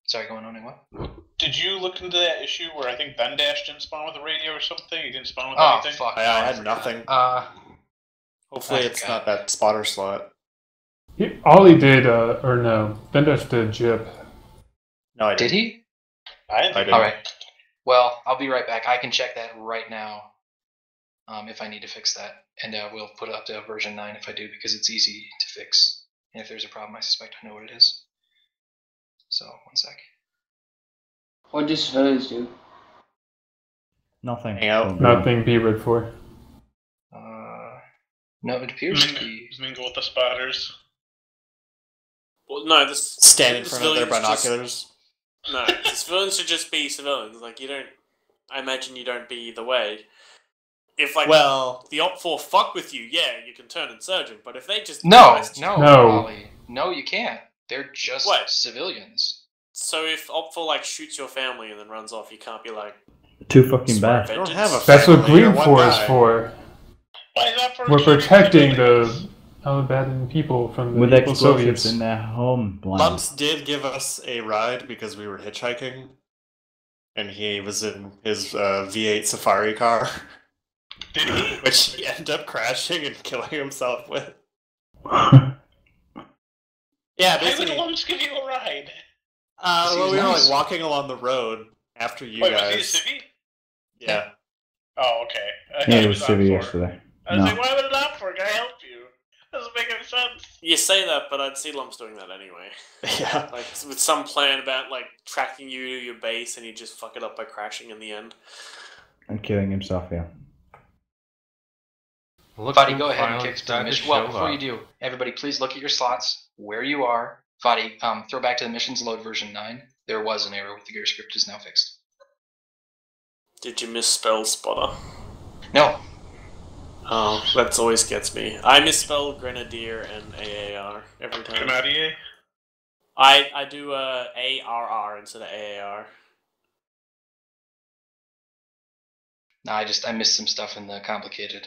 Sorry, going on and what? Did you look into that issue where I think Ben Dash didn't spawn with a radio or something? He didn't spawn with anything? Oh, fuck. I had nothing. Hopefully it's not that spotter slot. All he did, or no, Bendesh did Jip. No, I didn't. Did he? I didn't. Alright. Well, I'll be right back. I can check that right now if I need to fix that. And we'll put it up to version 9 if I do, because it's easy to fix. And if there's a problem, I suspect I know what it is. So, 1 sec. What does civilians do? Nothing. Hang out. Nothing be read for. No, it appears to be. Mingle with the spotters. Well, no, this Stand in front of their binoculars. No, the civilians should just be civilians. Like, you don't... I imagine you don't be either way. If, like, the Op 4 fuck with you, yeah, you can turn insurgent, but if they just... No, No. Ollie. No, you can't. They're just civilians. So if Op 4, like, shoots your family and then runs off, you can't be like... Too fucking bad. They don't have a That's what family, Grimshaw is for. Why is that for We're protecting the Alabamian people from the With evil explosives Soviets. in their homeland. Lumps did give us a ride because we were hitchhiking. And he was in his V8 Safari car. Did he? Which he ended up crashing and killing himself with. Yeah, Why basically... would Lumps give you a ride? well, we were like walking along the road after you Wait, guys... was he a civvy? Yeah. Oh, okay. Yeah, it was civvy yesterday. I was like, why would an Op 4 guy help you? Doesn't make any sense. You say that, but I'd see Lumps doing that anyway. Yeah. Like, with some plan about, like, tracking you to your base and he'd just fuck it up by crashing in the end. And killing himself, yeah. Fadi, go ahead and kick the mission. Well, before you do, everybody please look at your slots, where you are. Fadi, throw back to the missions load version 9. There was an error with the gear script, is now fixed. Did you misspell spotter? No. Oh, that always gets me. I misspell Grenadier and AAR every time. Grenadier? I do ARR instead of AAR. No, I missed some stuff in the complicated,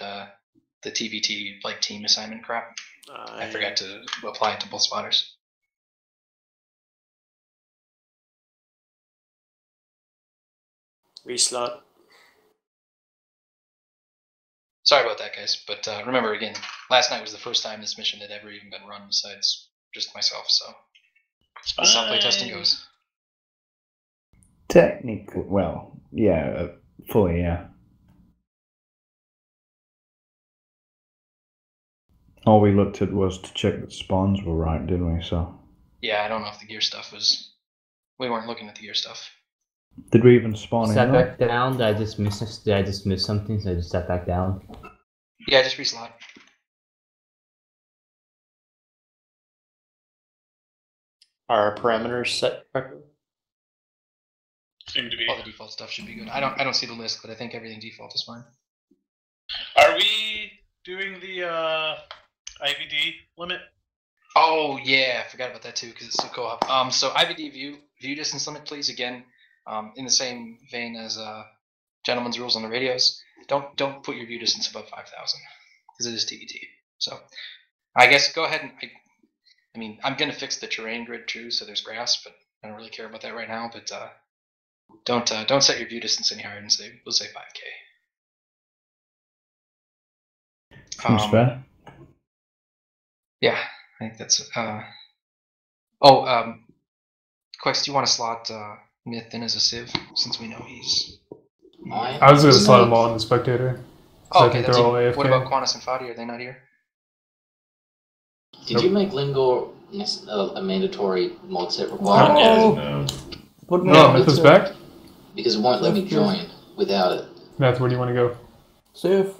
the TVT, like, team assignment crap. I forgot to apply it to both spotters. Reslot. Sorry about that, guys, but remember, again, last night was the first time this mission had ever even been run besides just myself, so that's how playtesting goes. Technically, well, yeah, fully, yeah. All we looked at was to check that spawns were right, didn't we? So. Yeah, I don't know if the gear stuff was... We weren't looking at the gear stuff. Did we even spawn in? Sat back down. Did I just miss something? So I just sat back down. Yeah, just reslot. Are parameters set correctly? Seem to be. All the default stuff should be good. I don't see the list, but I think everything default is fine. Are we doing the IVD limit? Oh yeah, I forgot about that too because it's still co-op. So IVD view distance limit, please. Again, in the same vein as gentleman's rules on the radios. Don't put your view distance above 5,000 because it is TVT. So I guess go ahead and I mean I'm gonna fix the terrain grid too, so there's grass, but I don't really care about that right now. But don't set your view distance any higher than we'll say 5K. Seems fair. Yeah, I think that's. Quex, do you want to slot Myth in as a civ since we know he's? I was going to slot them all in the spectator. Oh, I okay, think that's they're all it. AFK. What about Qantas and Fadi? Are they not here? Did you make Lingo a mandatory mod set requirement? No. No, Myth is back? Because it won't let me join without it. Myth, where do you want to go? Safe.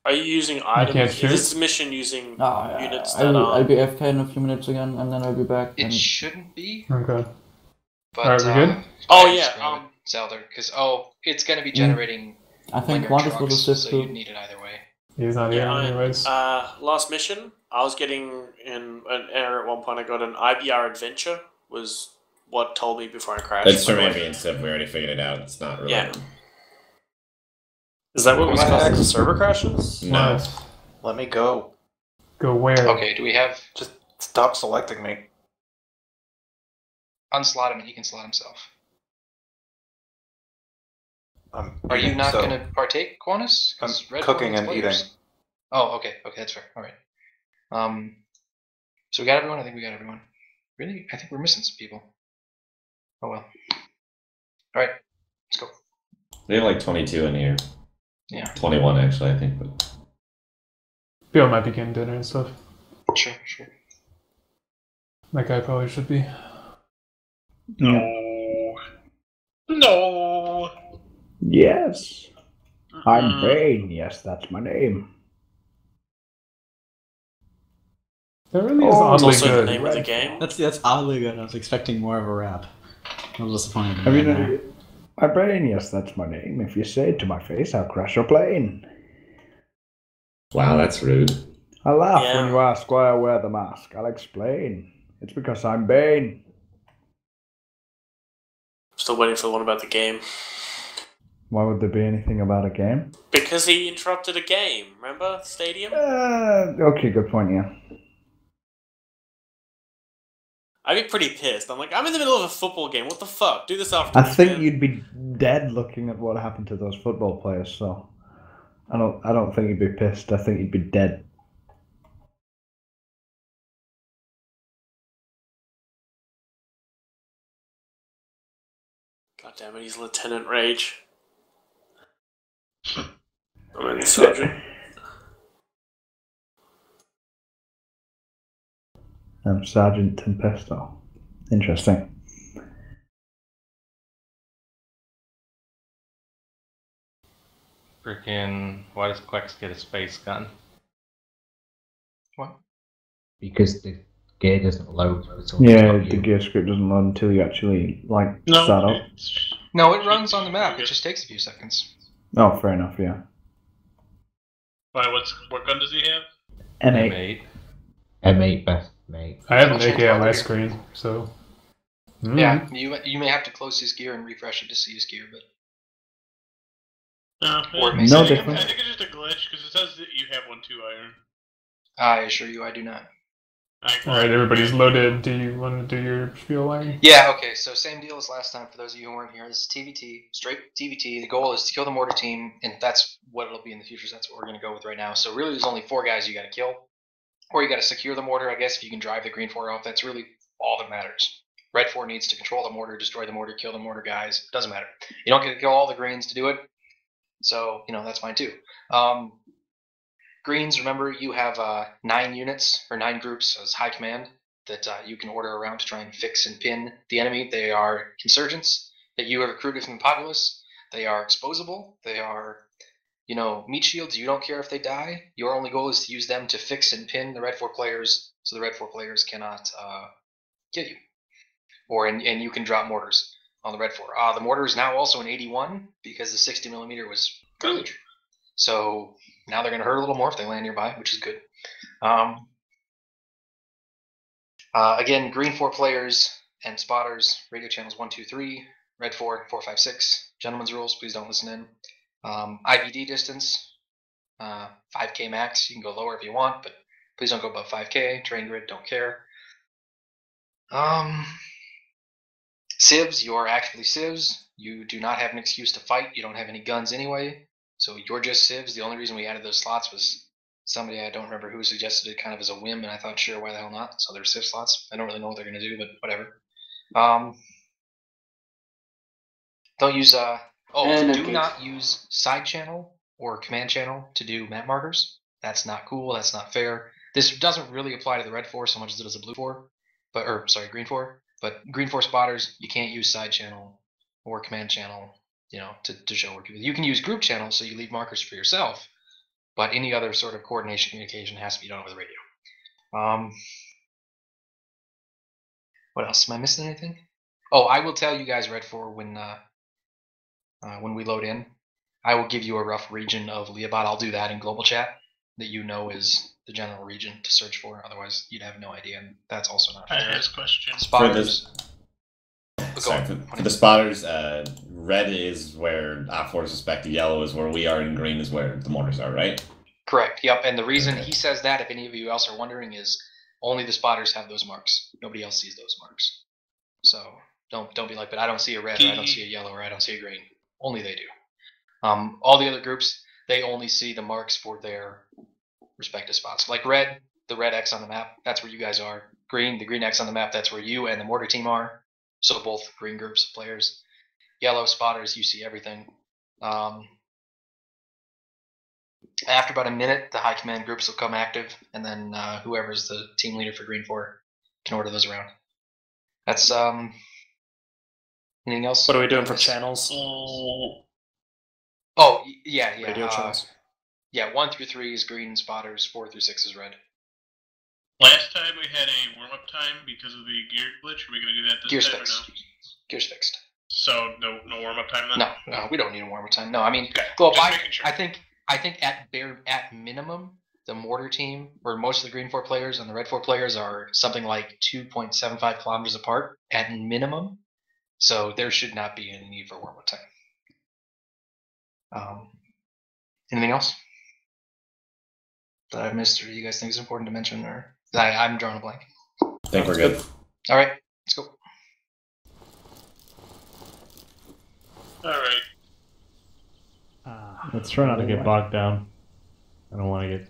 Are you using items? Is this mission using units that I'll be AFK in a few minutes again, and then I'll be back. It shouldn't be. Okay. But, alright, we good? Oh yeah, Zelda, because it's going to be generating. I think Linger Qantas will trucks, assist so too. you'd need it either way. He's not here anyways. Last mission, I was getting in an error at one point. I got an IBR adventure was what told me before I crashed. That's from ambient stuff. We already figured it out. It's not really. Yeah. Is that what was causing the server crashes? No. Let me go. Go where? Okay, do we have... Just stop selecting me. unslot him and he can slot himself. Are you eating, not so going to partake, Quanus? I'm 'Cause Red cooking Four and needs players. eating. Oh, okay, that's fair. All right. So we got everyone. I think we got everyone. Really? I think we're missing some people. Oh well. All right, let's go. We have like 22 in here. Yeah. 21 actually, I think. But Bill might be getting dinner and stuff. Sure. That guy probably should be. No. Yes. I'm Bane. Yes, that's my name. That really is Oh, It's oddly also the good. name of the game. That's oddly good. I was expecting more of a rap. I was disappointed. I mean, I'm Bane. Yes, that's my name. If you say it to my face, I'll crash your plane. wow, that's rude. I laugh Yeah. when you ask why I wear the mask. I'll explain. It's because I'm Bane. Still waiting for the one about the game. Why would there be anything about a game? Because he interrupted a game, remember? Stadium? Okay, good point, yeah. I'd be pretty pissed. I'm like, I'm in the middle of a football game. What the fuck? Do this I afterwards. think man. you'd be dead looking at what happened to those football players, so I don't think you'd be pissed. I think you'd be dead. God damn it, he's Lieutenant Rage. I'm in the Sergeant. Sergeant Tempesto. Interesting. Freaking, why does Quex get a space gun? What? Because the gear doesn't load. Yeah, the gear script doesn't load until you actually start up. No, it runs on the map. It just takes a few seconds. Oh, fair enough. Yeah. Why? What gun does he have? M8. M8 best mate. I have an AK on my screen, so. Yeah, you may have to close his gear and refresh it to see his gear, but. Or it may No say- difference. I think it's just a glitch because it says that you have 1-2 iron. I assure you, I do not. Alright, everybody's loaded. Do you want to do your spiel line? Yeah, okay, so same deal as last time for those of you who weren't here. This is TVT, straight TVT. The goal is to kill the mortar team, and that's what it'll be in the future, so that's what we're going to go with right now. So really there's only 4 guys you got to kill, or you got to secure the mortar, I guess, if you can drive the green 4 off. That's really all that matters. Red 4 needs to control the mortar, destroy the mortar, kill the mortar guys. Doesn't matter. You don't get to kill all the greens to do it, so, that's fine too. Greens, remember, you have 9 units, or 9 groups as high command that you can order around to try and fix and pin the enemy. They are insurgents that you have recruited from the populace. They are exposable. They are, meat shields. You don't care if they die. Your only goal is to use them to fix and pin the Red 4 players so the Red 4 players cannot kill you. And you can drop mortars on the Red 4. The mortar is now also an 81 because the 60mm was garbage. So now they're going to hurt a little more if they land nearby, which is good. Again, green 4 players and spotters, radio channels 1, 2, 3, red 4, 4, 5, 6. Gentlemen's rules, please don't listen in. IVD distance, 5K max. You can go lower if you want, but please don't go above 5K. Terrain grid, don't care. Civs, you are actually civs. You do not have an excuse to fight. You don't have any guns anyway. So you're just civs. The only reason we added those slots was somebody, I don't remember who, suggested it kind of as a whim, and I thought, sure, why the hell not? So there's civ slots. I don't really know what they're going to do, but whatever. Don't use, do not use side channel or command channel to do map markers. That's not cool. That's not fair. This doesn't really apply to the red 4 so much as it does the blue 4, green 4. But green 4 spotters, you can't use side channel or command channel, to show where people. You can use group channel, so you leave markers for yourself, but any other sort of coordination communication has to be done over the radio. What else? Am I missing anything? Oh, I will tell you guys, Red 4, when we load in, I will give you a rough region of Leobot. I'll do that in global chat that is the general region to search for. Otherwise, you'd have no idea, and that's also not fair. I have a question. Spotters. For the spotters, red is where Op4 suspected, yellow is where we are, and green is where the mortars are, right? Correct, yep. And the reason he says that, if any of you else are wondering, is only the spotters have those marks. Nobody else sees those marks. So Don't be like, but I don't see a red, or I don't see a yellow, or I don't see a green. Only they do. All the other groups, they only see the marks for their respective spots. Like red, the red X on the map, that's where you guys are. Green, the green X on the map, that's where you and the Mortar team are. So both green groups of players. Yellow spotters, you see everything. After about a minute, the high command groups will come active, and then whoever's the team leader for Green 4 can order those around. That's anything else? What are we doing for channels? Oh yeah. Radio channels. Yeah, 1 through 3 is green spotters, 4 through 6 is red. Last time we had a warm-up time because of the gear glitch. Are we going to do that this time or no? Gear's fixed. So no warm-up time then? No, we don't need a warm-up time. No, I mean, okay. Well, I think at minimum, the Mortar team, or most of the Green 4 players and the Red 4 players are something like 2.75 kilometers apart at minimum. So there should not be any need for warm-up time. Anything else that I've missed, or you guys think is important to mention, or I'm drawing a blank? I think we're good. All right, let's go. All right. Let's try not to get bogged down. I don't want to get.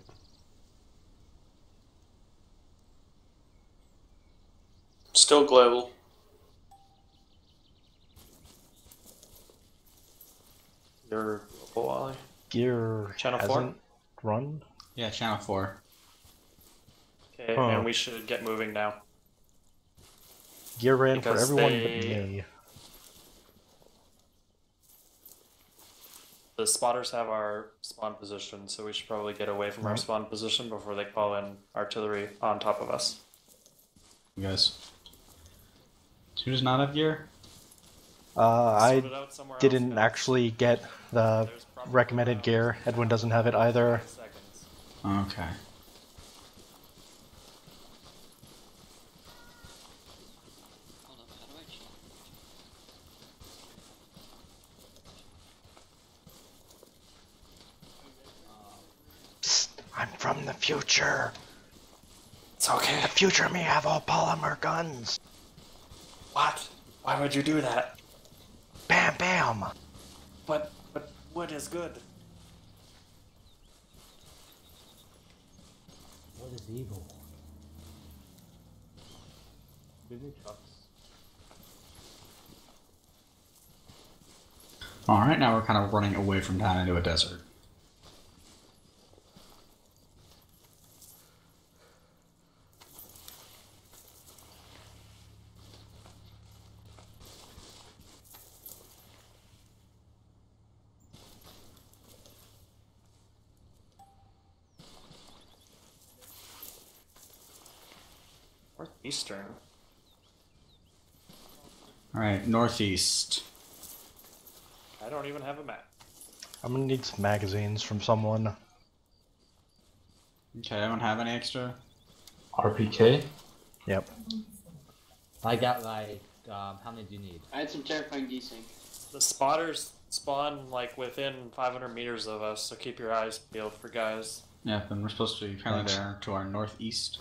Still global. Your global Wally. Gear Channel hasn't 4? run? Yeah, channel 4. Okay, and we should get moving now. Gear ran Because for everyone they- but me. The spotters have our spawn position, so we should probably get away from our spawn position before they call in artillery on top of us. You guys. Who does not have gear? I didn't actually get the recommended gear. Edwin doesn't have it either. Okay. Psst, I'm from the future. It's okay. The future may have all polymer guns. What? Why would you do that? Bam, bam. But wood is good. What is evil? Bigger trucks. Alright, now we're kind of running away from town into a desert. Northeastern. Alright, northeast. I don't even have a map. I'm gonna need some magazines from someone. Okay, anyone have any extra? RPK? Yep. I got like, how many do you need? I had some terrifying desync. The spotters spawn like within 500 meters of us, so keep your eyes peeled for guys. Yeah, then we're supposed to be kind of there to our northeast.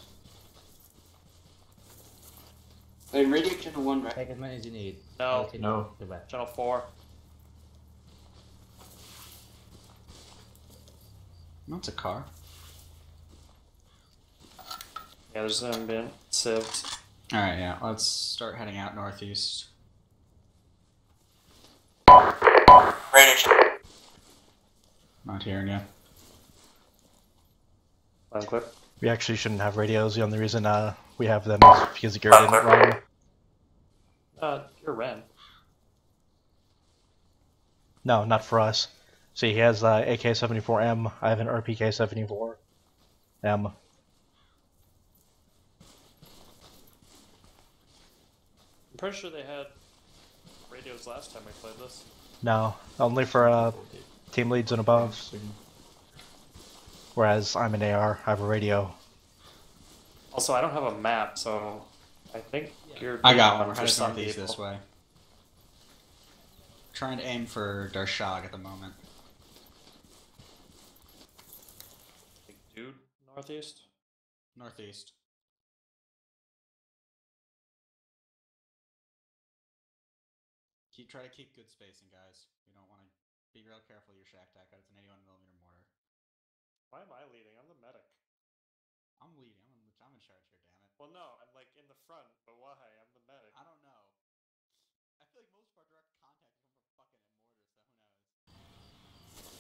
Wait, radio channel 1, right? Take as many as you need. No. No. Channel 4. That's a car. Yeah, there's them been sieved. Alright, yeah, let's start heading out northeast. Radio channel. Not hearing you. Line clip. We actually shouldn't have radios. The only reason we have them is because the gear didn't run. You're ran. No, not for us. See, he has AK-74M. I have an RPK-74M. I'm pretty sure they had radios last time we played this. No, only for team leads and above. Whereas I'm an AR, I have a radio. Also, I don't have a map, so I think you're. I got one. We're for heading some northeast people. this way. Trying to aim for Darshag at the moment. Big dude, northeast. Northeast. Try to keep good spacing, guys. We don't want to be real careful of your shack tack out. It's an 81mm mortar. Why am I leading? I'm the medic. I'm leading. I'm in charge here, damn it. Well, no, I'm like in the front, but why? I'm the medic. I don't know. I feel like most of our direct contact come from fucking at mortar, so who knows?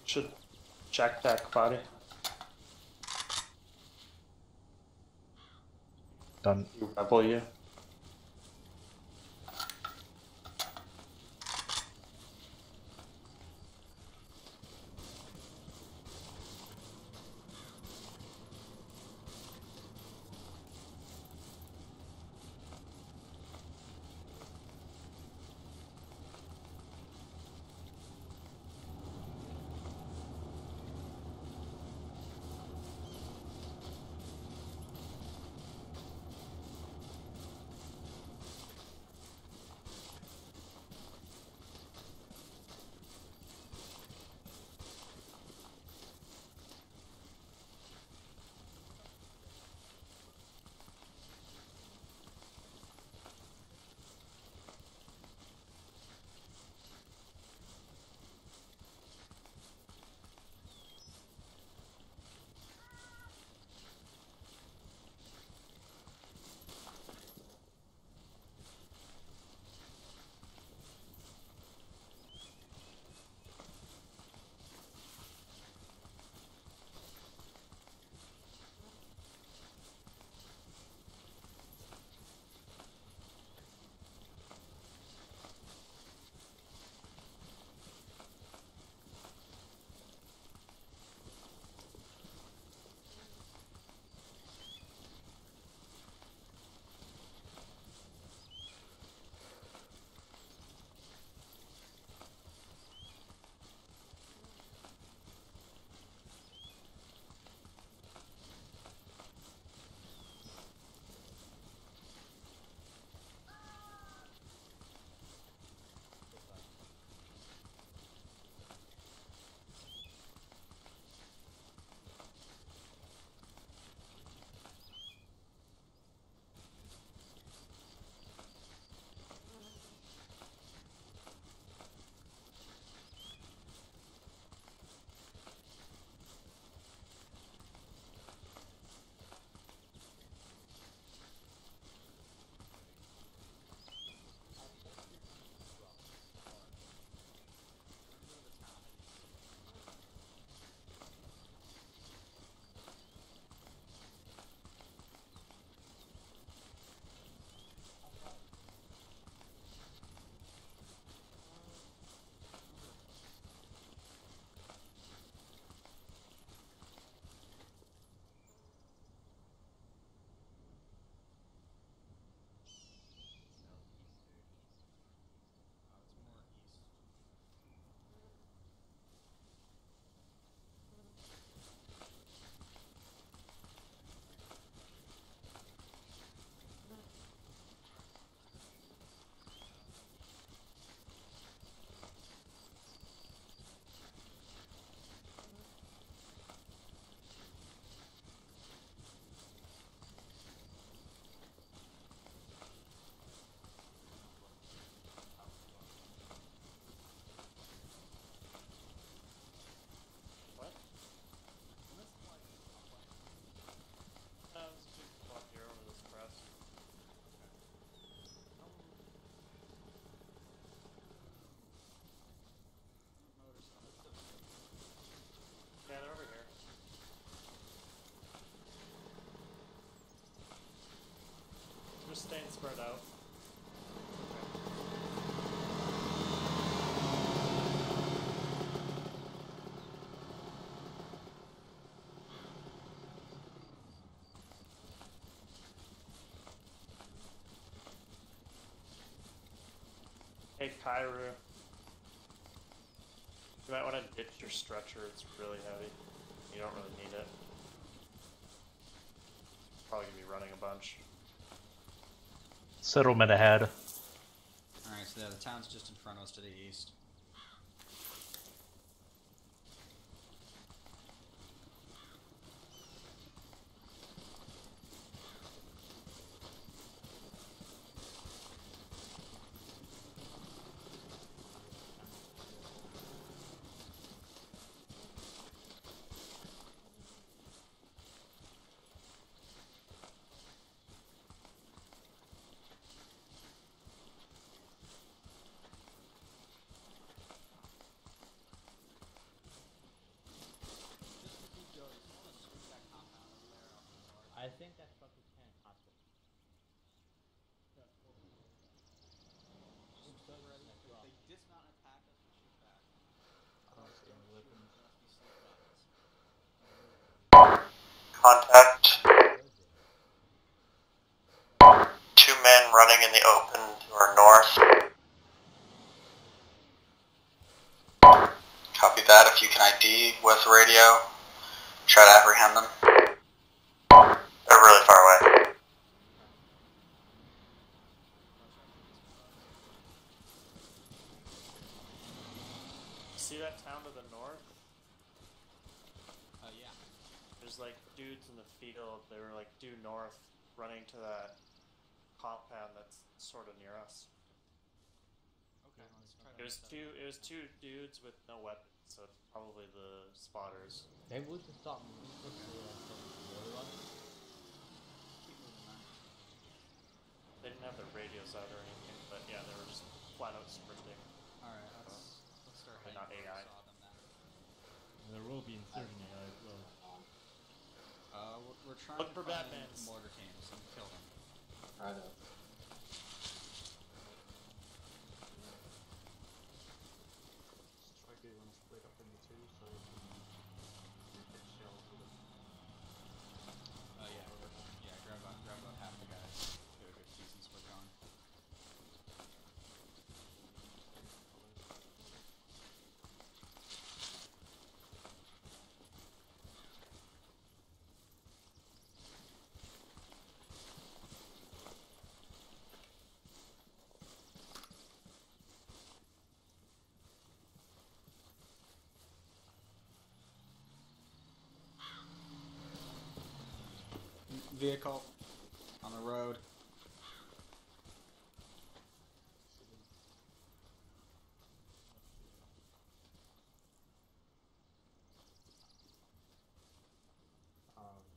Should check that body. Done. You rebel, you. Yeah, they're over here. Just staying spread out. Hey, Kairu. You might want to ditch your stretcher, it's really heavy. You don't really need it. Probably gonna be running a bunch. Settlement ahead. Alright, so yeah, the town's just in front of us to the east. I think that's fucking Cannon Hospital. If they dismount and attack us, we shoot back. I don't see any weapons. Contact. 2 men running in the open to our north. Copy that. If you can ID with radio, try to apprehend them. They're really far away. See that town to the north? Yeah. There's like dudes in the field. They were like due north, running to that compound that's sort of near us. Okay, let's try to. It was two dudes with no weapons, so it's probably the spotters. Maybe we should stop moving to the other one. They didn't have their radios out or anything, but yeah, they were just flat out sprinting. Alright, let's start heading not AI. saw them then. There will be insurgent AI as well. We're trying Look to for find Batmans. mortar teams and kill them. Right. Strike it when split up into two, so you can get shells with it. Yeah, grab about half the guys. Do a good decent split going. Vehicle on the road.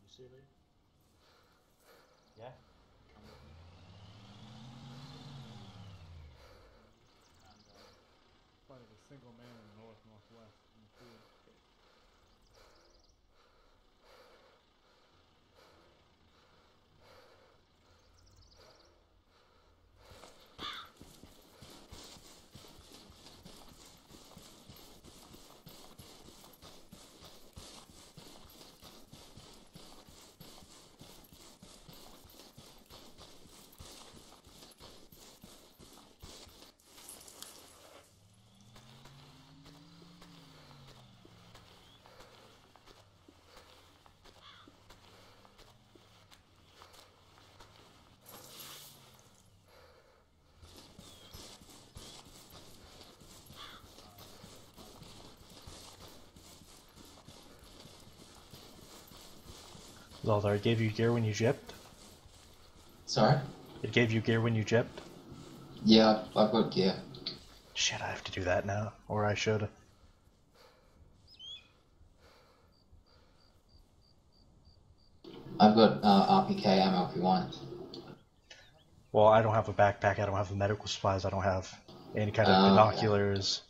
You see me? Yeah. Come with me. And Spotted a single man in the north-northwest in the field. Zaldar, it gave you gear when you gypped? Sorry? It gave you gear when you gypped? Yeah, I've got gear. Shit, I have to do that now. Or I should. I've got RPK ammo if you want. Well, I don't have a backpack, I don't have the medical supplies, I don't have any kind of Okay. binoculars.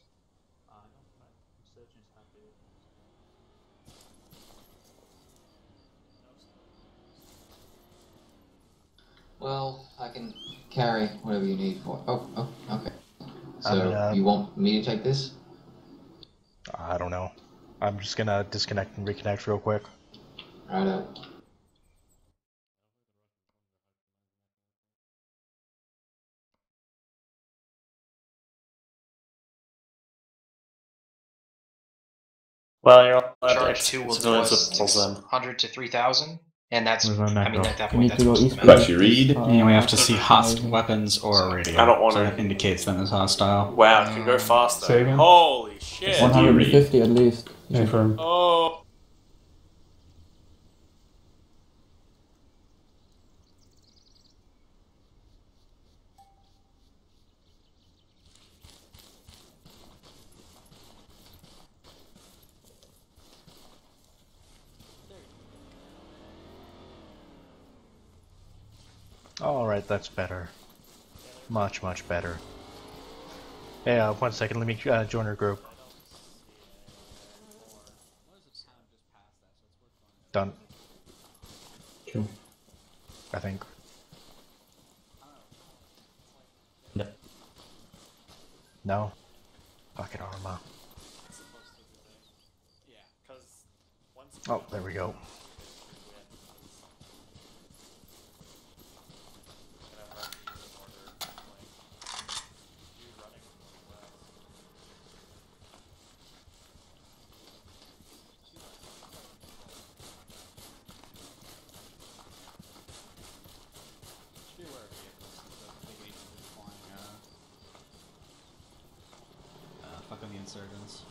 Well, I can carry whatever you need for. Oh, okay. So I'm you want me to take this? I don't know. I'm just gonna disconnect and reconnect real quick. Righto. Well, you're allowed to charge execute two civilians was with pulls in. 100 to 3,000, and that's Where's my I mean macro? at that You point need that's to go most of east the of map. But you read. And we have to see hostile weapons or a radio. I don't want so to. that indicates them as hostile. Wow, it can go faster. Say again? Holy shit. 150 at least. Confirm. Oh. Alright, that's better. Much, much better. Hey, 1 second, let me join our group. Done. Sure. I think. No. No? Pocket armor. Oh, there we go. Fucking the insurgents.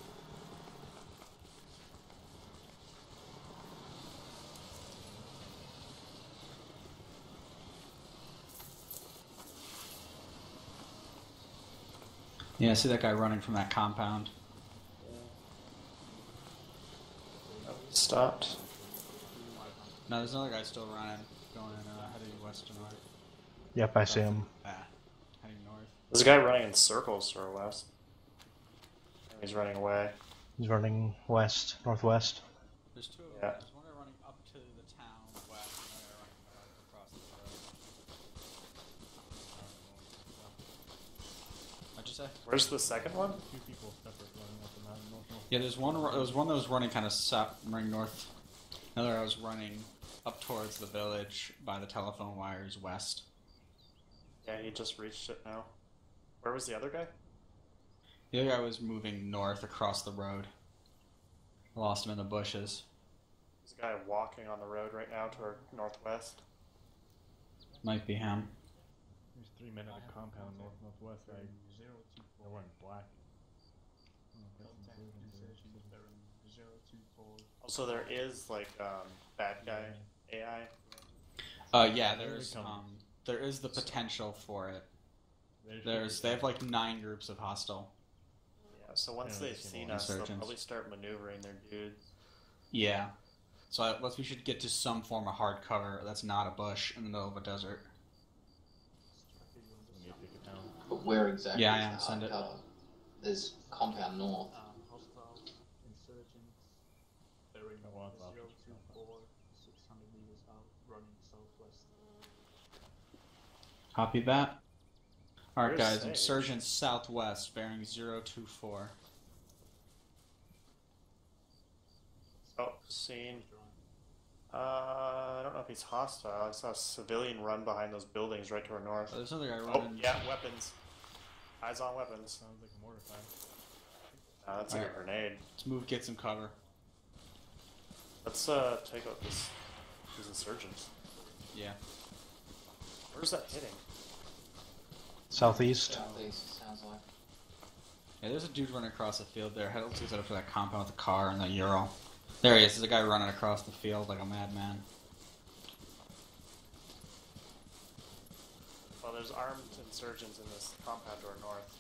Yeah, I see that guy running from that compound. Stopped. No, there's another guy still running, going heading west to north. Yep, I see him. Heading north. There's a guy running in circles to our west. He's running away. He's running west, northwest. There's two of them. Yeah. There's one guy running up to the town west, and another guy running across the road. What'd you say? Where's the second one? Two people separate running up the mountain north. Yeah, there's one. There was one that was running kind of running north. Another I was running up towards the village by the telephone wires west. Yeah, he just reached it now. Where was the other guy? The other guy was moving north across the road. I lost him in the bushes. There's a guy walking on the road right now to our northwest. Might be him. There's 3 men at a compound northwest. They're wearing black. Also, there is like bad guy AI. Yeah, there is the potential for it. They have like 9 groups of hostile. Yeah, so once they've seen us, they'll probably start maneuvering their dudes. Yeah. So we should get to some form of hard cover that's not a bush in the middle of a desert. But where exactly? Yeah, I is am. the Send hard it. cover? There's compound north. Copy that. Alright Where's guys, Sage? insurgents southwest, bearing 024. Oh, seen. I don't know if he's hostile. I saw a civilian run behind those buildings right to our north. There's another guy Oh, running. yeah, weapons. Eyes on weapons. Sounds like a mortar fire. Nah, that's like a grenade. Let's move, get some cover. Let's take out these insurgents. Yeah. Where's that hitting? Southeast. Southeast, sounds like. Yeah, there's a dude running across the field there. Let's get up to that compound with the car and the Ural. There he is. There's a guy running across the field like a madman. Well, there's armed insurgents in this compound to our north.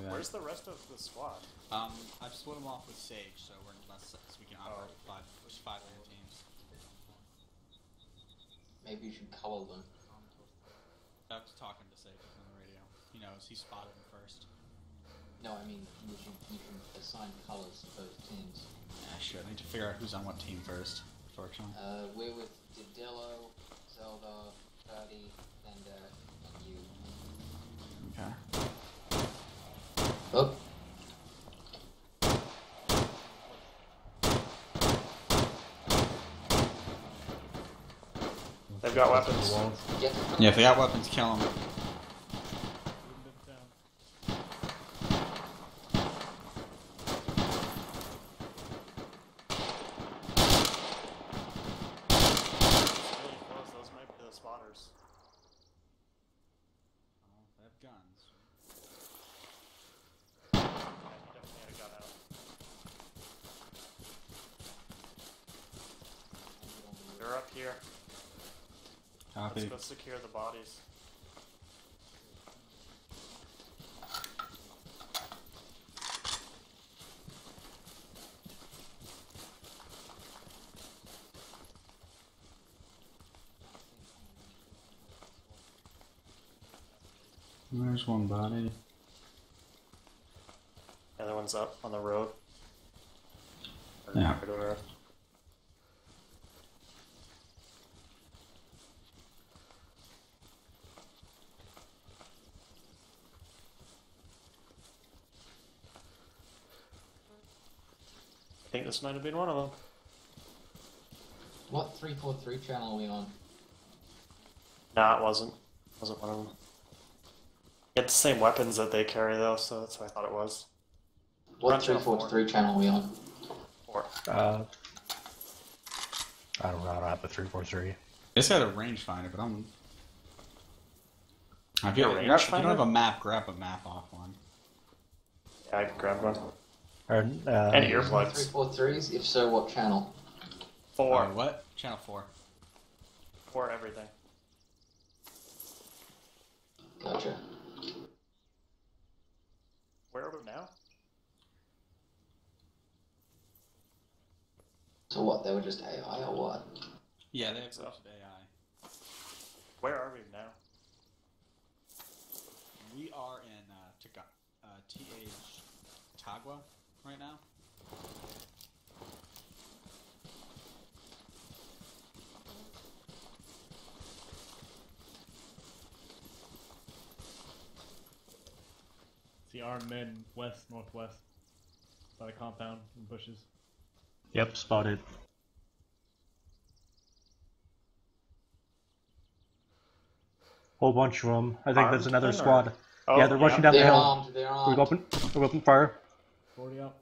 Yeah. Where's the rest of the squad? I've split them off with Sage, so so we can operate with 5 man teams. Maybe you should color them. I was talking to Sage on the radio. He knows. He spotted them first. No, I mean, you can assign colors to both teams. Yeah, sure. I need to figure out who's on what team first, fortunately. We're with Didillo, Zelda, Ferdy, Bender, and you. Okay. Oh. They've got weapons. Yeah, if they got weapons, kill them. guns. Yeah, he definitely had a gun out. They're up here. Copy. Let's go secure the bodies. There's one body. The other one's up on the road. Yeah. Right over. I think this might have been one of them. What 343 channel are we on? Nah, it wasn't. Wasn't one of them. He had the same weapons that they carry though, so that's what I thought it was. What 343 channel are we on? 4. I don't know. I don't have the 343. This had a rangefinder, but I'm. If you, A if you rangefinder? don't have a map, grab a map off one. Yeah, I grabbed one. Or, And Three earplugs. 343s? If so, what channel? 4. What? Channel 4. 4 everything. Gotcha. Where are we now? So what? They were just AI or what? Yeah, they have such AI. Where are we now? We are in Tagua right now. See armed men west, northwest, by the compound and bushes. Yep, spotted. Whole bunch of them. I think there's Armed another then, or- squad. Oh, Yeah, they're rushing down the They're hill. armed, they're We're armed. open fire. 40 out.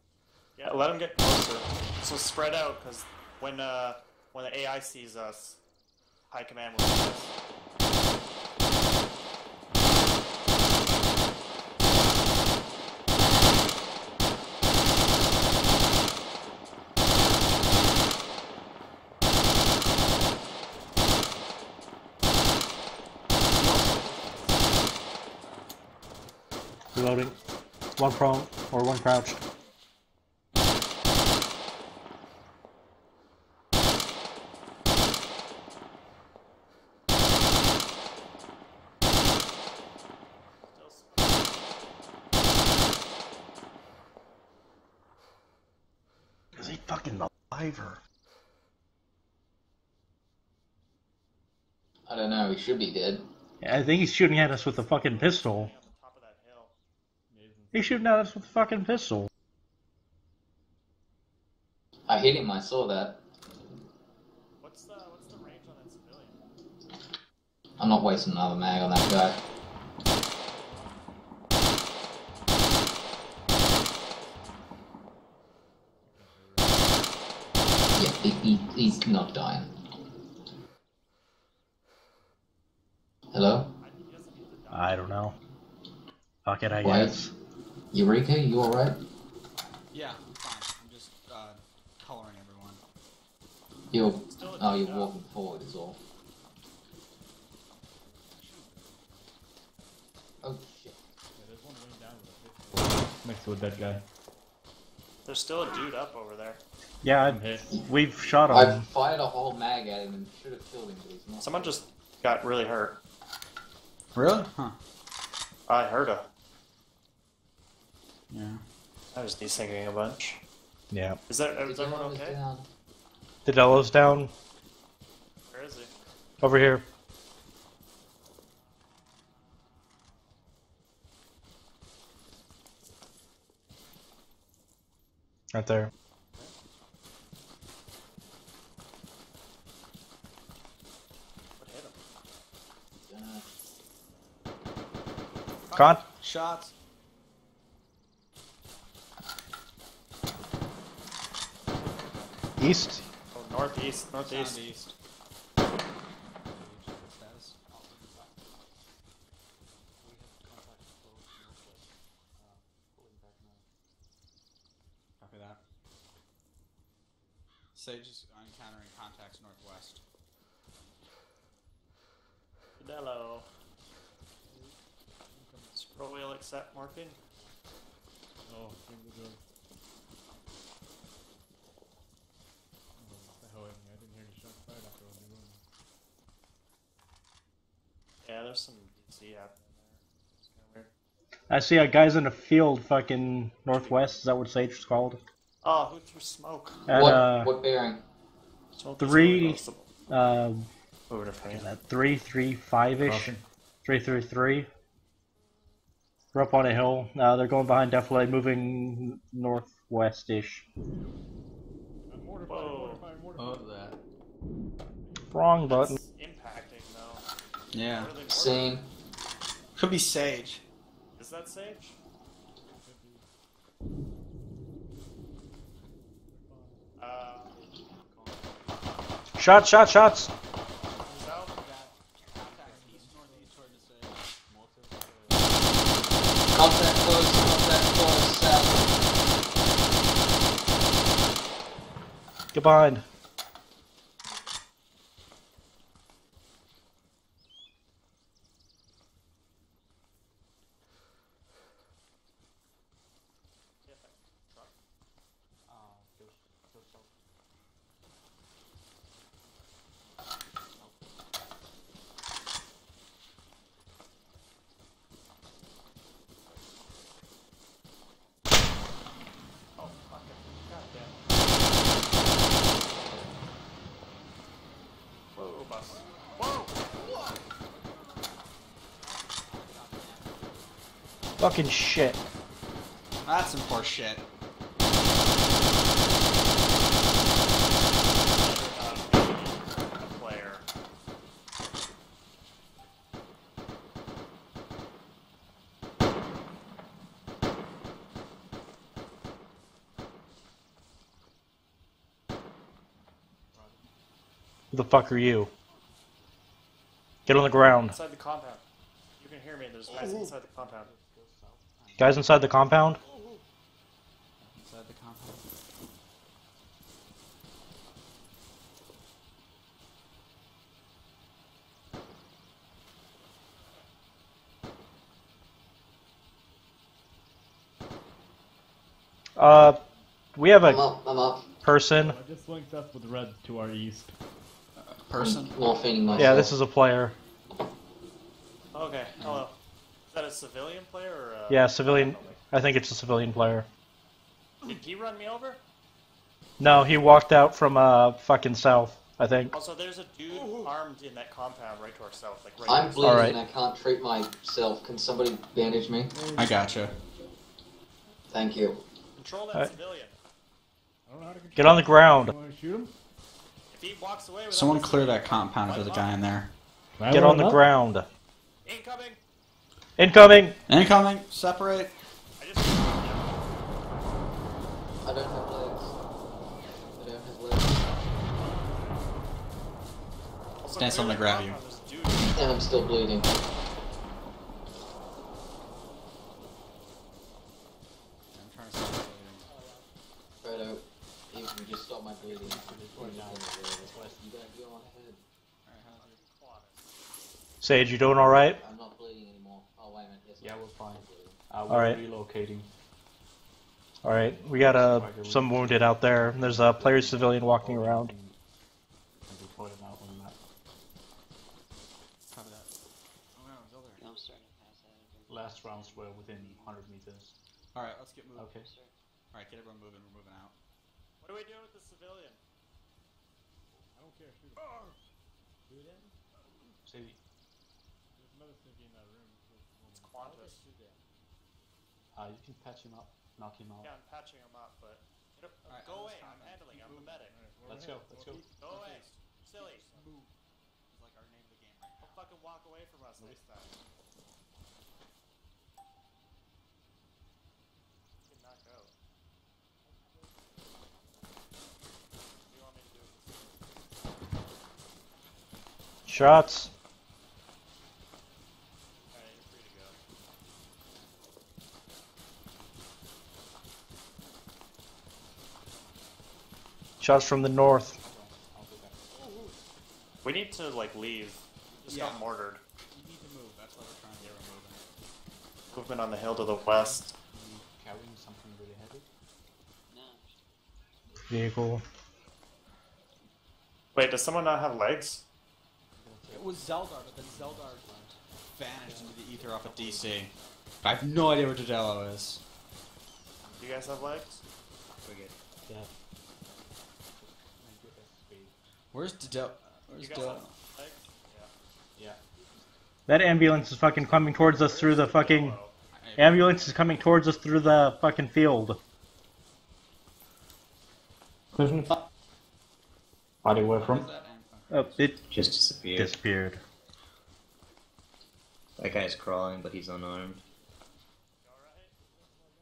Yeah, let them get closer. So spread out, because when the AI sees us, high command will see us. Reloading. One prone or one crouched. Is he fucking alive or? I don't know, he should be dead. Yeah, I think he's shooting at us with a fucking pistol. Top of that hill. He's shooting at us with a fucking pistol. I hit him, I saw that. What's the range on that civilian? I'm not wasting another mag on that guy. Yeah, he's not dying. Hello? I don't know. Fuck it, I Wait. guess. Eureka, you alright? Yeah, I'm fine. I'm just coloring everyone. You're walking forward is all. Oh shit. Yeah, there's one laying down with a pistol next to a dead guy. There's still a dude up over there. Yeah, we've shot him. I fired a whole mag at him and should have killed him, but he's not. Someone just got really hurt. Really? Huh. I heard her. Yeah. I was desyncing a bunch. Yeah. Is everyone okay? Down. The Delo's down. Where is he? Over here. Right there. What hit him? Con? Shots. East. Oh, northeast. Southeast. Sage is encountering contacts northwest. Fidello. Scroll wheel accept marking. Oh, think we're good. I didn't hear the shot fired after all the run. Yeah, there's some DC happening there. It's kind of weird. I see guys in the field, fucking northwest. Is that what Sage is called? Oh, who threw smoke? At, what bearing? Smoke 3, over to frame. 335-ish. 333. We're up on a hill. They're going behind Defilade, moving northwest-ish. Mortar fire. Oh, that. Wrong button. It's impacting though. Yeah. Same. Could be Sage. Is that Sage? Shots! He's out. Contact close, south. Get behind. Fucking shit. That's some poor shit. Player. Who the fuck are you? Get on the ground. Inside the compound. You can hear me. There's guys inside the compound. Guys inside the compound? Inside the compound. We have I'm up. person. I just linked up with red to our east. Person? Morphing myself. Yeah, this is a player. Okay, hello. Is that a civilian player or a... Yeah, civilian. I think it's a civilian player. Did he run me over? No, he walked out from fucking south, I think. Also, there's a dude armed in that compound right to our south. Like right I'm next- bleeding Alright. and I can't treat myself. Can somebody bandage me? I gotcha. Thank you. Control that Alright. civilian. I don't know how to Get on the ground. You want to shoot him? If he walks away with Someone clear that compound if there's a guy in there. Get on the ground. Incoming! Incoming! Incoming! Separate! I just... I don't have legs. I don't have legs. Also, Stand something to clear grab that you. compound, there's a dude. And I'm still bleeding. I'm trying to stop bleeding. Fredo, you just stop my bleeding. You gotta go on ahead. Sage, you doing alright? I'm not bleeding anymore. Oh, wait a minute. Yes, Yeah, we're fine. All right. Relocating. Alright, we got some wounded out there. There's a player civilian walking around. And report him out on the map. Copy that. Oh no, it's over there. I'm starting to pass out. Last rounds were within 100 meters. Alright, let's get moving. Okay. Alright, get everyone moving. We're moving out. What do we do with the civilian? I don't care. Shoot him. Shoot him. See, There's another civvy in that room. It's Qantas. you can patch him up, knock him out. Yeah, I'm patching him up, but... Alright, Go away, let's I'm handling, I'm the medic. Let's go, let's go. Go away. Silly. Move. It's like our name of the game right Don't fucking walk away from us next time. Did not go. What do you want me to do with this? Shots. Alright, you're free to go. Shots from the north. We need to, like, leave. Just got mortared. You need to move. That's why we're trying to get moving. Movement on the hill to the west. Carrying something really heavy? Vehicle. Wait, does someone not have legs? It was Zeldar, but then Zeldar vanished into the ether off of DC. I have no idea where Dedello is. Do you guys have legs? Yeah. Where's Dedello? Where's Dedello? Yeah. That ambulance is fucking coming towards us through the fucking... Ambulance is coming towards us through the fucking field. Body where from? Oh, it just disappeared. Disappeared. That guy's crawling, but he's unarmed.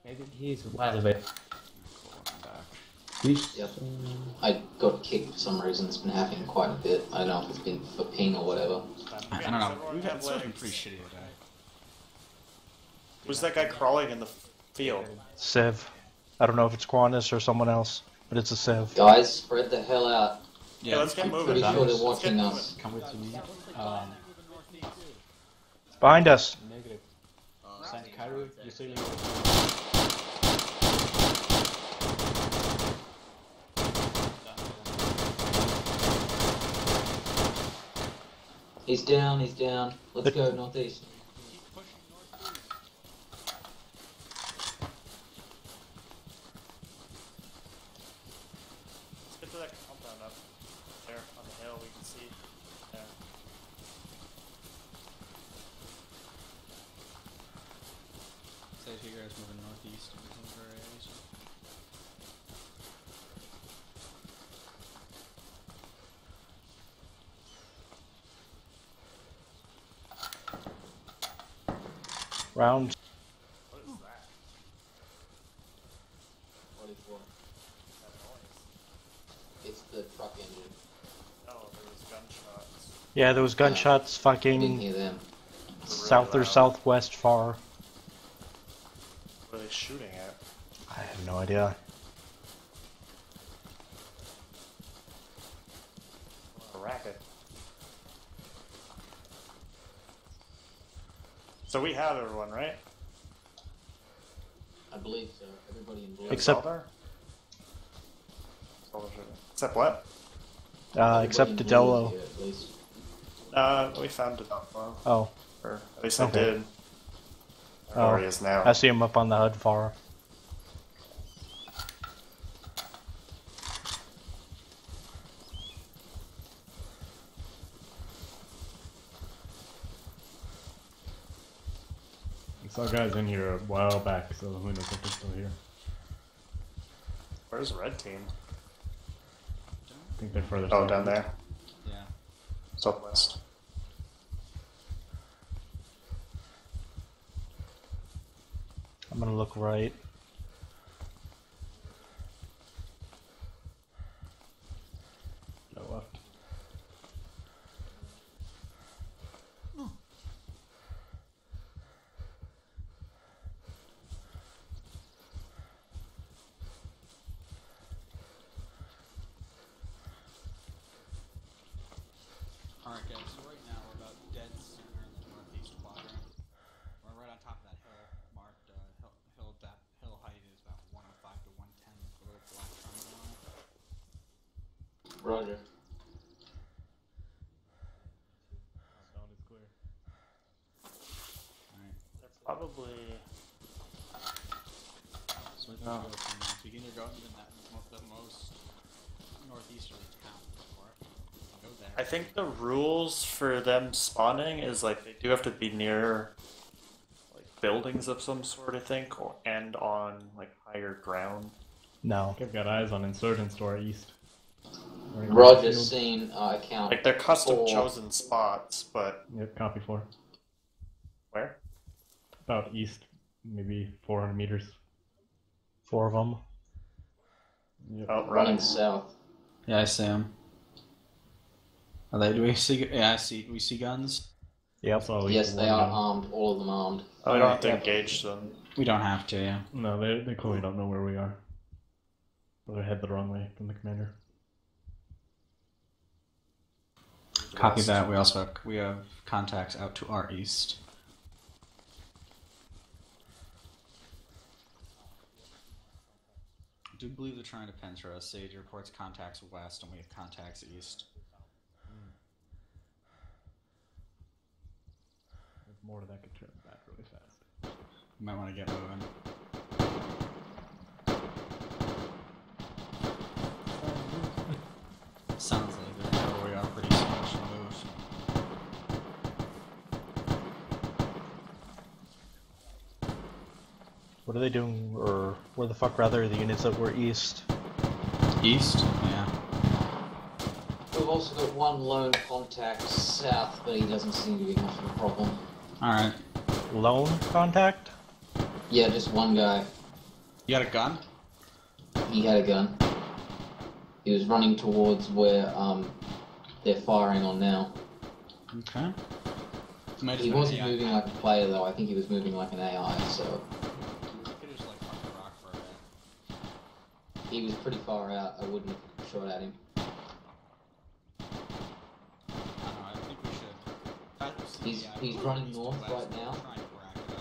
Maybe he's wide away. Yep. I got kicked for some reason. It's been happening quite a bit. I don't know if it's been for ping or whatever. I don't know. We've had something pretty shitty today. Who's that guy crawling in the field? Civ. I don't know if it's Qantas or someone else, but it's a Civ. Guys, spread the hell out. Yeah, let's get I'm moving. pretty sure they're watching us. Come with me. Behind us. Negative. Saint Cairo, you're sailing. He's down, he's down. Let's go northeast. Let's get to that compound up there on the hill. We can see. Yeah. Say you guys moving northeast. Round. What is that? What is what? It's the truck engine. Oh, there was gunshots. Yeah, there was gunshots I didn't fucking hear them. south or southwest far. What are they shooting at? I have no idea. A racket. So we have everyone, right? I believe so. Everybody in blue. Except- Zeldar? Except what? Except Dedello. Here, at least. We found Dedello. Oh. Or at least Okay. I did. I don't know where he is now. I see him up on the HUD far. We saw guys in here a while back, so who knows if they're still here. Where's red team? I think they're further Oh, south. down there. Yeah. Southwest. I'm gonna look right. No left. Alright guys, so right now we're about dead center in the northeast quadrant. We're right on top of that hill, marked hill height is about 105 to 110 with a little black triangle on it. Roger. Zone is clear. Alright. They're probably. So we can go from there. So you can either go into the most northeasterly town for it. Go there. I think the rules for them spawning is like they do have to be near like buildings of some sort, I think, and on like higher ground. No. I've got eyes on insurgents to our east. Right in Roger, the field. seen account. Like they're custom 4. chosen spots, but Yep, copy 4. where? About east, maybe 400 meters. 4 of them. Yep. Oh, Running south. Yeah, I see them. Are they? Do we see? Yeah, I see. Do we see guns? Yep. Saw Yes, they one are gun. armed. All of them armed. Oh, we don't have to Yeah. engage them. We don't have to. Yeah. No, they clearly don't know where we are. Or they head the wrong way from the commander. the Copy west. that. We have contacts out to our east. I do believe they're trying to pincer us. Sage reports contacts west, and we have contacts east. There's more that could turn back really fast. You might want to get moving. Sounds like they're where we are pretty much moved. What are they doing, or where the fuck rather are the units that were east? East? Yeah. We've also got one lone contact south, but he doesn't seem to be much of a problem. Alright. Lone contact? Yeah, just one guy. You got a gun? He had a gun. He was running towards where they're firing on now. Okay. He wasn't moving like a player though. I think he was moving like an AI. So he was pretty far out. I wouldn't have shot at him. I think we should. He's running north right now.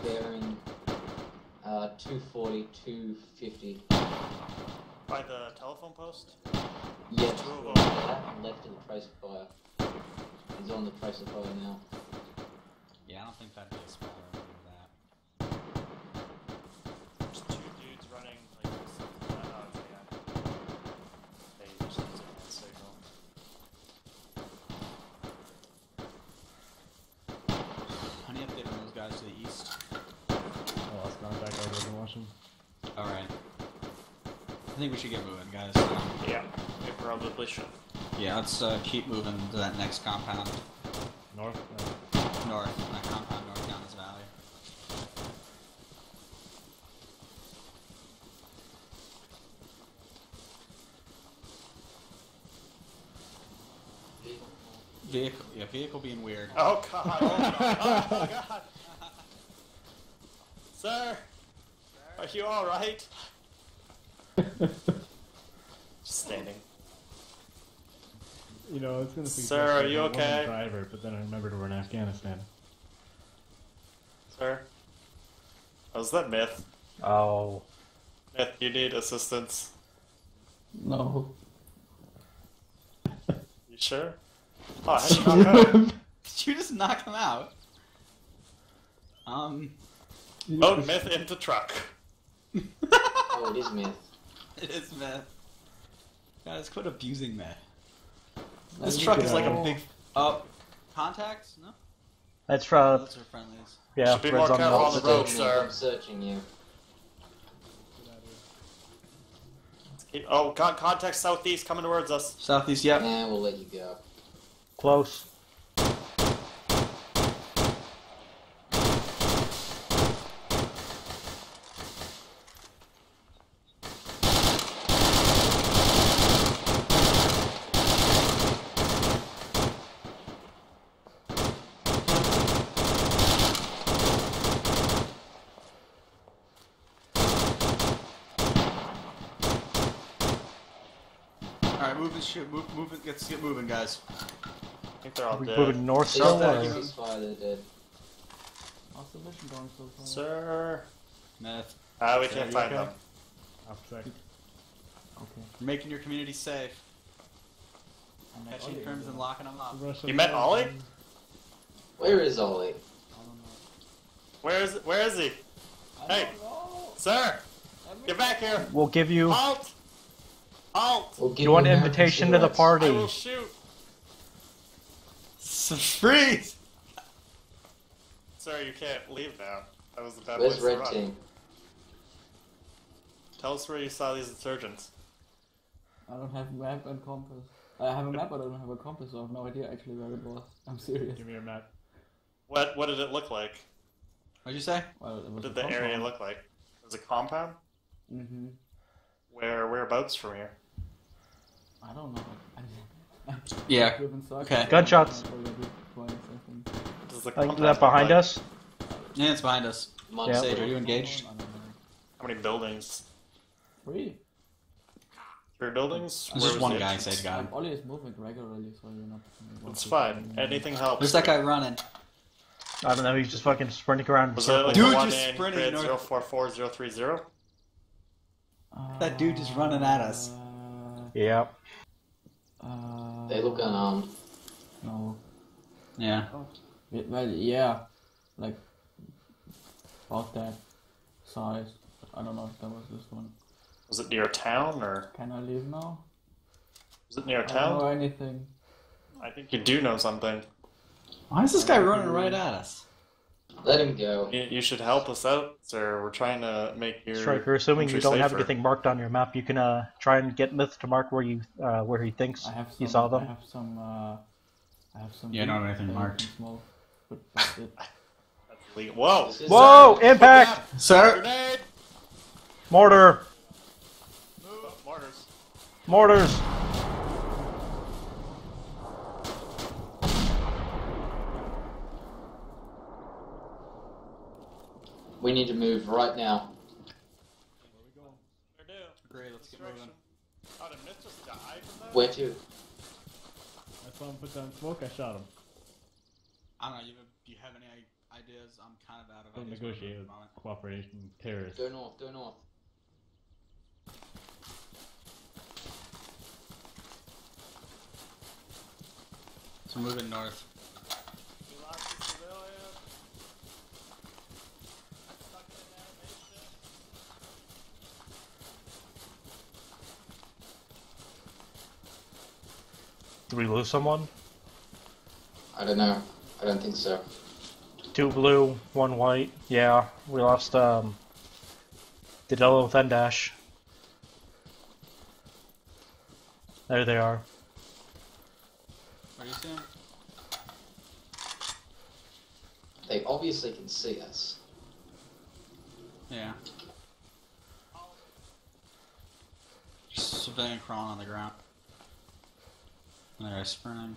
They're in 240, 250. By the telephone post? Yeah, left of the tracer fire. He's on the tracer fire now. Yeah, I don't think that'd be a spot or anything like that. There's two dudes running like something like that. Yeah. They just use a signal. Any update on those guys to the east? I lost contact. I wasn't watching. Alright. I think we should get moving, guys. Yeah, we probably should. Yeah, let's keep moving to that next compound. North? North. That compound north down this valley. Vehicle being weird. Oh god, oh god, oh god. Sir, are you alright? Just standing. You know, I was gonna suggest Sir, are you a woman okay? driver, but then I remembered we're in Afghanistan. Sir? Was that Myth? Oh. Myth, you need assistance. No. You sure? Oh, how did you knock out? Did you just knock him out? Load Myth into truck. Oh, it is Myth. It is meth. Guys, quit abusing meth. This truck is like a big... Contacts? No? That's Those are friendlies. yeah. Should be more careful on the road, sir. I'm searching you. Oh, contact southeast coming towards us. Southeast, yep. Yeah, we'll let you go. Close. Alright, let's get moving, guys. I think they're all We dead. moving north Still still? there. or- Ceasefire, they're dead. How's the mission going so far? Sir. Meth. We Sir, can't you find okay? them. Okay. We're making your community safe. Catching crims and locking them up. You met Ollie? Where is Ollie? Where is he? Hey, sir, get back here. We'll give you. Halt! Halt! We'll Do you want an invitation to the I party? will shoot. Freeze! Sir, you can't leave now. That was the bad Where's place to Red run. Team? Tell us where you saw these insurgents. I don't have a map and compass. I have a map, but I don't have a compass, so I have no idea actually where it was. I'm serious. Give me your map. What did it look like? What'd you say? Well, it What was did a the area compound. look like? It was a compound? Mm-hmm. Whereabouts from here? I don't know. Yeah. Okay. Gunshots. Does the Like compound that look behind like? us? Yeah, it's behind us. Yeah. Sage, are you engaged? How many buildings? 3. Rear buildings? There's Where just was one the guy entrance? said got him. Ollie is moving regularly, so you're not. It's fine. Anything helps. Where's that guy running? I don't know, he's just fucking sprinting around in Was that like circles. the one just in sprinting grid north. 044030? That dude just running at us. Yeah. They look unarmed. No. Yeah. Well, yeah. Like, about that size. I don't know if that was this one. Was it near a town or? Can I leave now? Was it near a I town? don't know anything. I think you do know something. Why is this guy running right at us? Let him go. You should help us out, sir. We're trying to make your Striker, assuming you entry don't have safer. anything marked on your map, you can try and get Myth to mark where you where he thinks he saw them. I have some. Yeah, I don't have anything that marked. I can smoke, but that's it. That's illegal. Whoa! Whoa! Impact! Sir! Grenade! Mortar! Oh, mortars. Mortars! We need to move right now. Great, let's get moving. Oh, did Myth just die from that? Where to? I saw him put down smoke, I shot him. I don't know, do you have any ideas? I'm kind of out of Don't ideas. negotiate with cooperation terrorists. Go north, go north. So moving north. We lost a civilian. I'm stuck in an animation. Did we lose someone? I don't know. I don't think so. 2 blue, 1 white. Yeah, we lost the yellow Vendash. There they are. What are you seeing? They obviously can see us. Yeah. Just civilian crawling on the ground. And they're sprinting.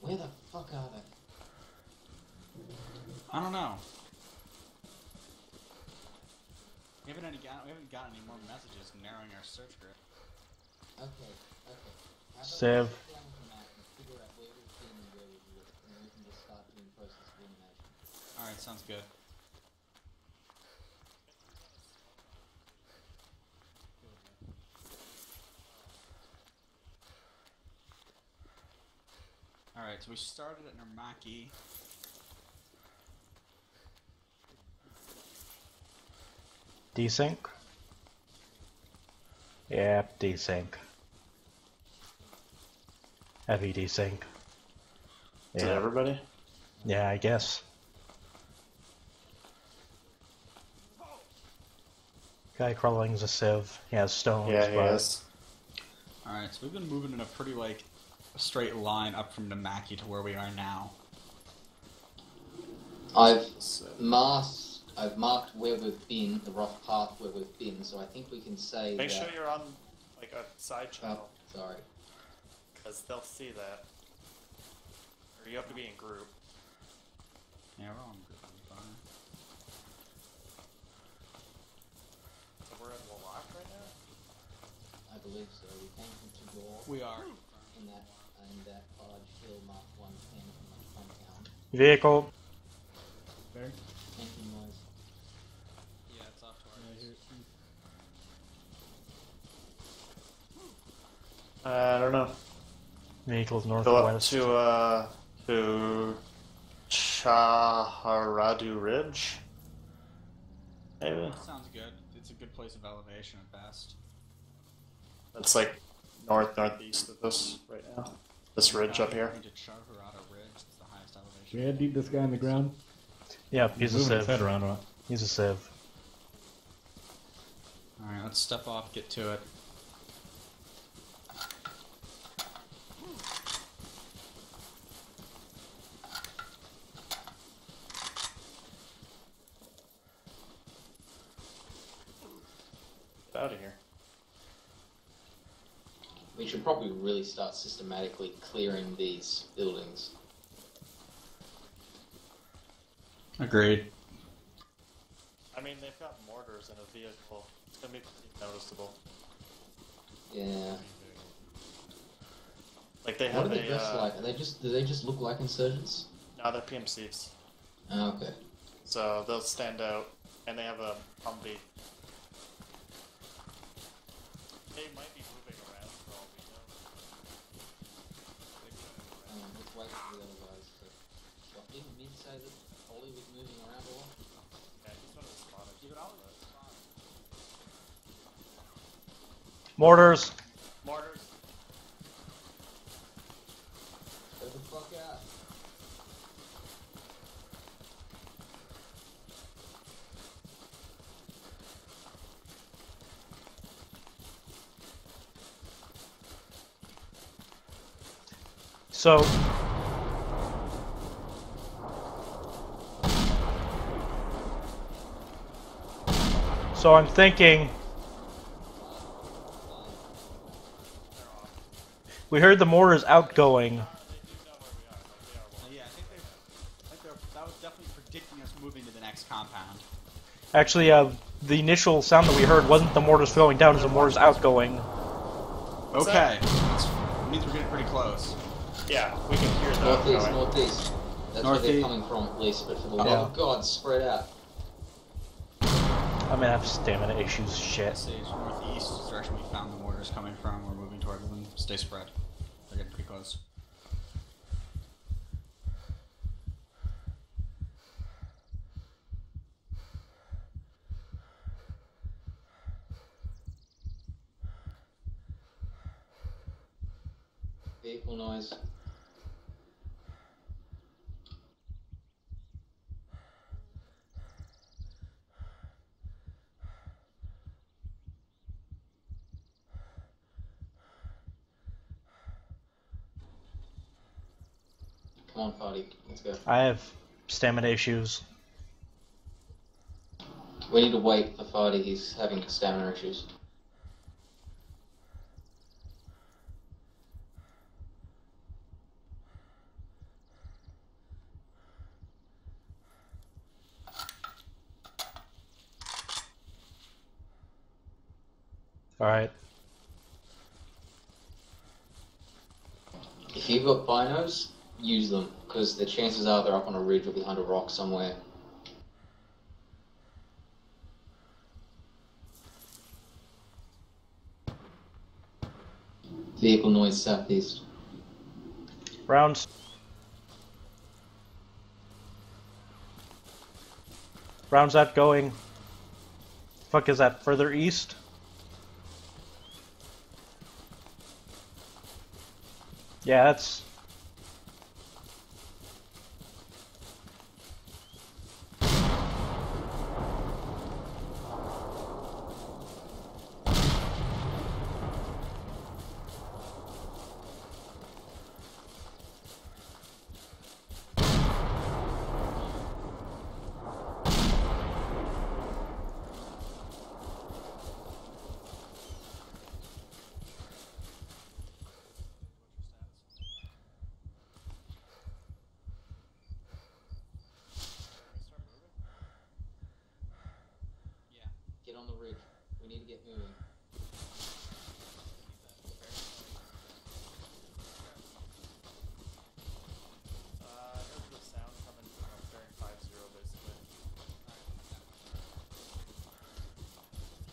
Where the fuck are they? I don't know. We haven't got any more messages narrowing our search grid. Okay, okay. How about Sev. we sit down with the map and figure out where we've been and where we've looked, and then we can just start doing process of elimination. Alright, sounds good. Alright, so we started at Narmaki. Desync? Yeah, desync. Heavy desync. Is it everybody? Yeah, I guess. Guy crawling's a civ. He has stones. Yeah, he but is. Alright, so we've been moving in a pretty, like, straight line up from Namaki to where we are now. I've marked where we've been, the rough path where we've been, so I think we can say Make that... sure you're on like a side channel. Sorry. Because they'll see that. Or you have to be in group. Yeah, we're all in group. I'm fine. So we're in Wallach right now? I believe so. We came from Tagore. We are. In that large hill marked 110 from the compound. Vehicle. There. Engine noise. Yeah, it's off to our I don't know. Vehicle's Go up northwest. to Chaharadu Ridge. Maybe. Sounds good. It's a good place of elevation at best. That's like northeast of this right now. This ridge up here. Into Chaharadu Ridge, it's the highest elevation. Should we head deep this guy in the ground? Yep, he's a moving his civ. head around a lot. He's a civ. Alright, let's step off, get to it. Get out of here. We should probably really start systematically clearing these buildings. Agreed. I mean, they've got mortars in a vehicle. It's gonna be pretty noticeable. Yeah. Like they What have are they dressed like? Are they just? Do they just look like insurgents? No, they're PMCs. Oh, okay. So they'll stand out, and they have a Humvee. They might be moving around for all we know. Let's wait for the other guys. But didn't Mid say that Ollie was moving around a lot? Yeah, he's one of the spotters. Yeah, but Ollie's a spotter. Mortars. Mortars. Get the fuck out. So I'm thinking we heard the mortars outgoing. Yeah, I think that was definitely predicting us moving to the next compound. Actually, the initial sound that we heard wasn't the mortars going down, it was the mortars outgoing. Okay. That means we're getting pretty close. Yeah, we can hear them. Northeast, northeast. That's where they're Northeast. coming from, at least. But for the love Yeah. of God, spread out. I'm gonna have stamina issues, shit. Sage northeast is the direction we found the mortars coming from. We're moving toward them. Stay spread. They're getting pretty close. Vehicle noise. Come on, party. Let's go. I have stamina issues. We need to wait for Fardy. He's having stamina issues. Alright. If you've got binos, use them, because the chances are they're up on a ridge or behind a rock somewhere. Vehicle noise southeast. Rounds. Rounds outgoing. Fuck is that? Further east? Yeah, that's... Get on the ridge. We need to get moving. Here's the sound coming from bearing 50 basically.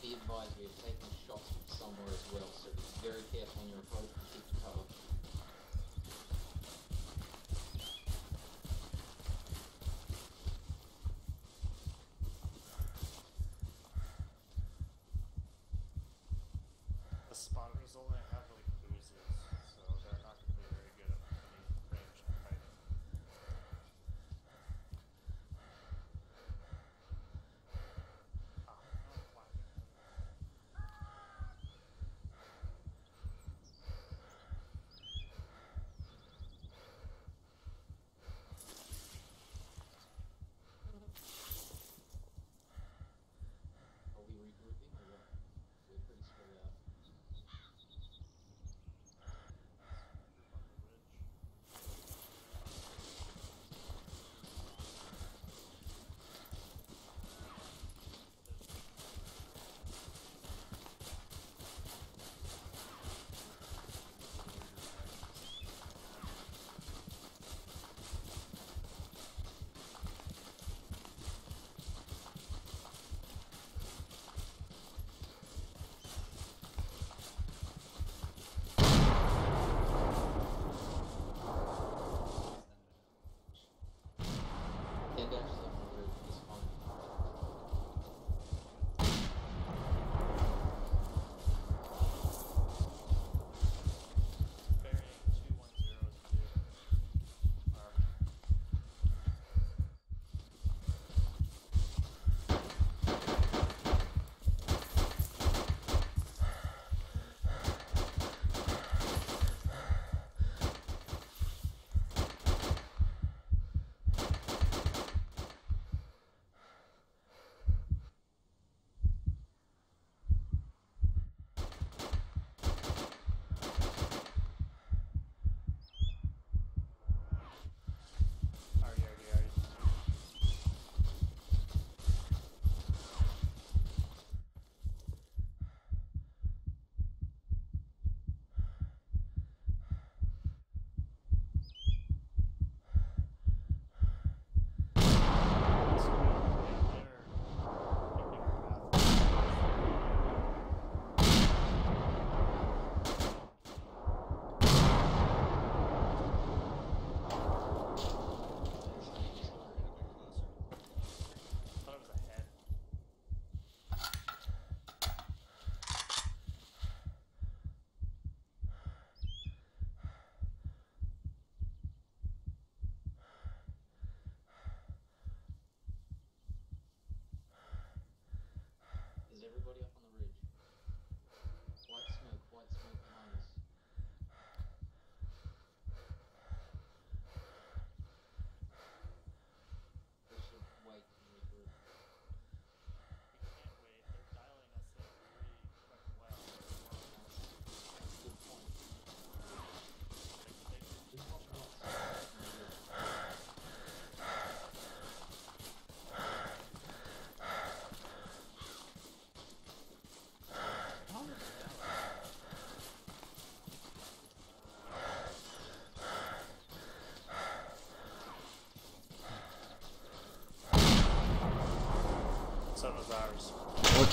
Be advised, we have taken shots from somewhere as well, so be very careful on your approach and keep to cover. The spotters only have like boozes, so they're not going to be very good at any ranged fighting. Are we regrouping or what? We're pretty spread out.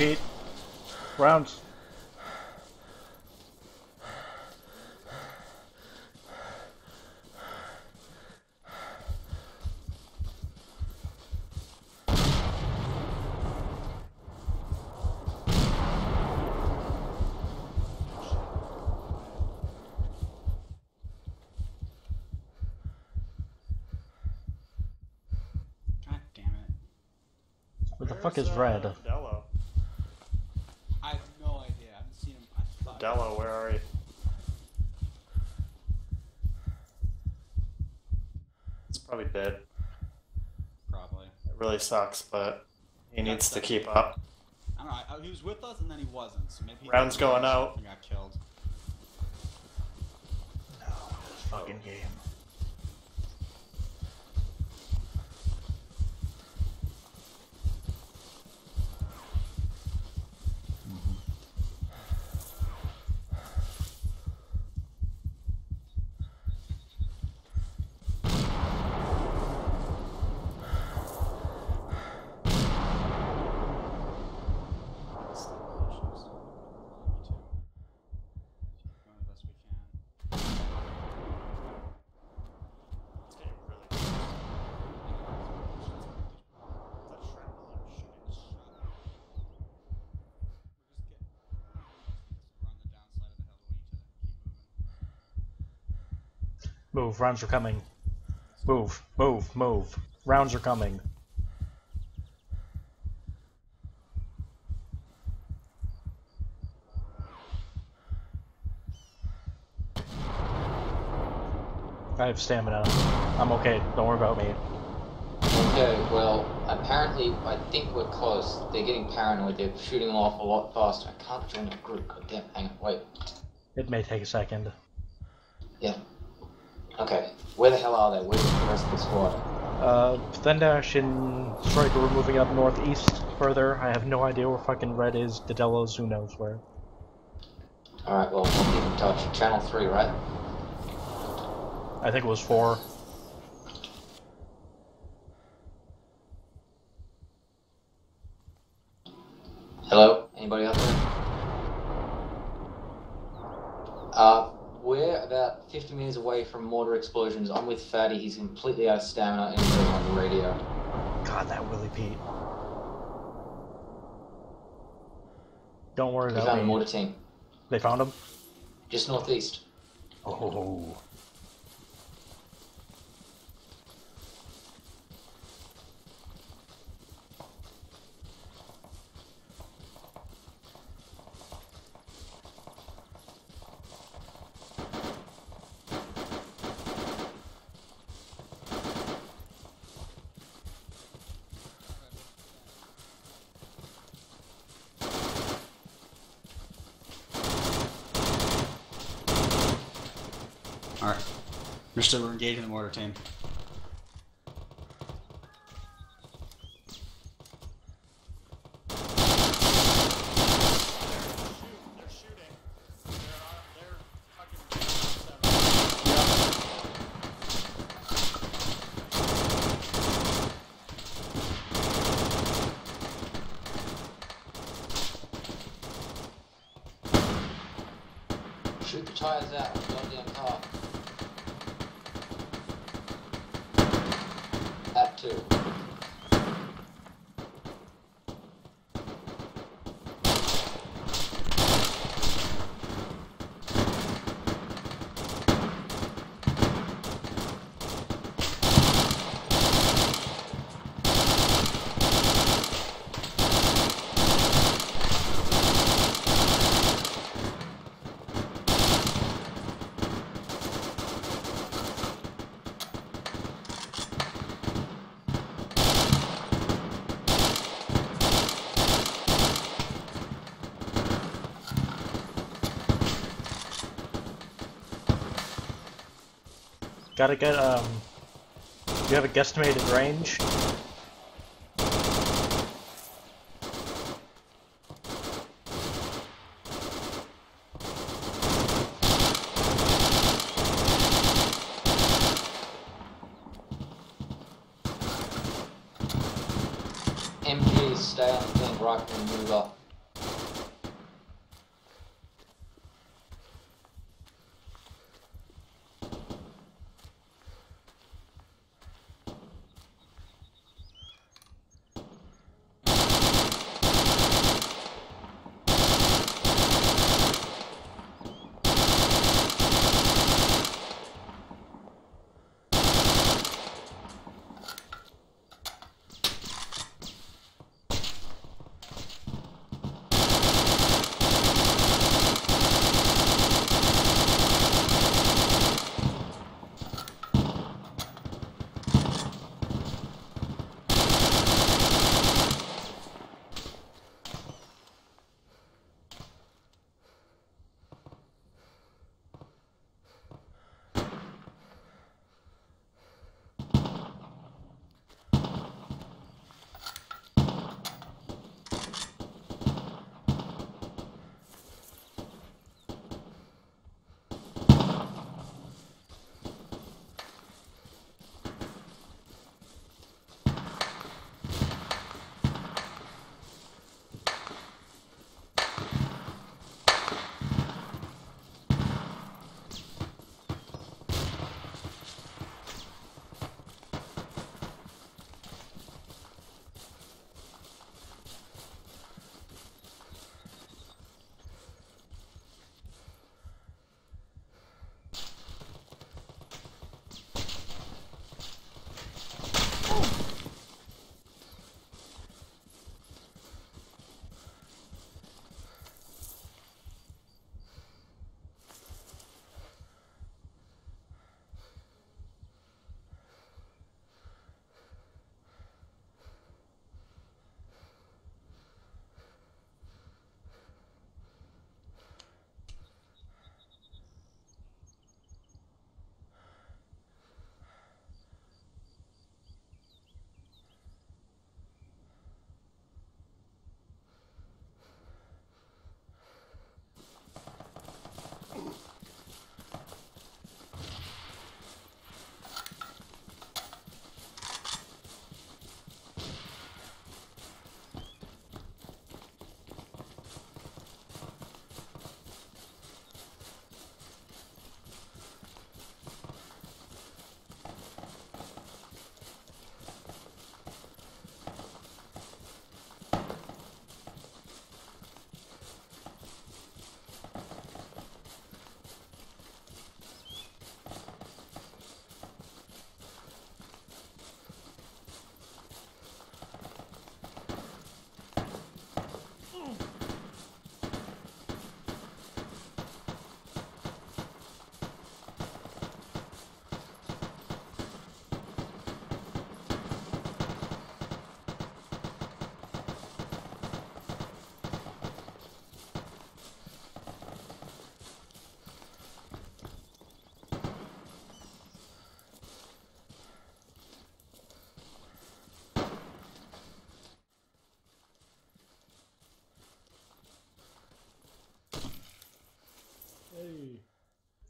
Pete. Rounds. God damn it. What the fuck is red? Dello. I have no idea. I haven't seen him. I thought Dello, where are you? It's probably dead. Probably. It really sucks, but he needs to keep up. I don't know. He was with us and then he wasn't. So maybe he Round's going out. and got killed. Fucking game. Going the best we can. Move, rounds are coming. Move, move, move. Rounds are coming. I have stamina. I'm okay, don't worry about me. Okay, well, apparently, I think we're close. They're getting paranoid. They're shooting off a lot faster. I can't join the group. God damn, hang on, wait. It may take a second. Yeah. Okay, where the hell are they? Where's the rest of the squad? Thendash and Striker were moving up northeast further. I have no idea where fucking Red is. Dedelos, who knows where. Alright, well, we'll keep in touch. Channel 3, right? I think it was 4. Hello? Anybody out there? We're about 50 meters away from mortar explosions. I'm with Fatty. He's completely out of stamina and he's on the radio. God, that Willie Pete. Don't worry They about found me. the mortar team. They found him? Just northeast. Oh. Alright. Understood, we're engaging the mortar team. Shoot the tires out of the goddamn car. That too. Gotta get, you have a guesstimated range? MGs stay on the thing right and move up.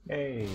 Hey.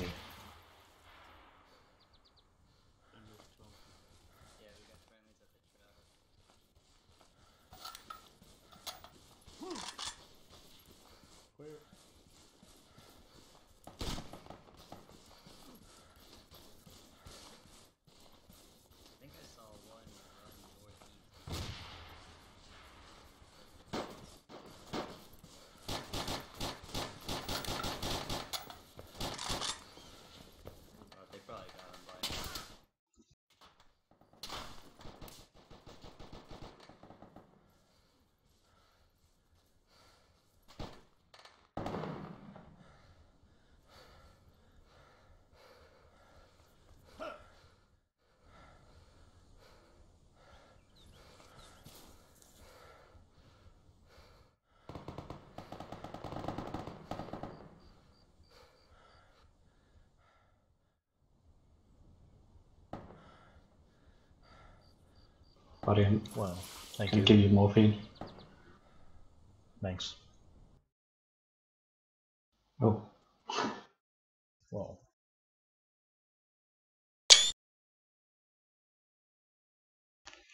Buddy, Well, thank can you. give you morphine. Thanks. Oh. Well.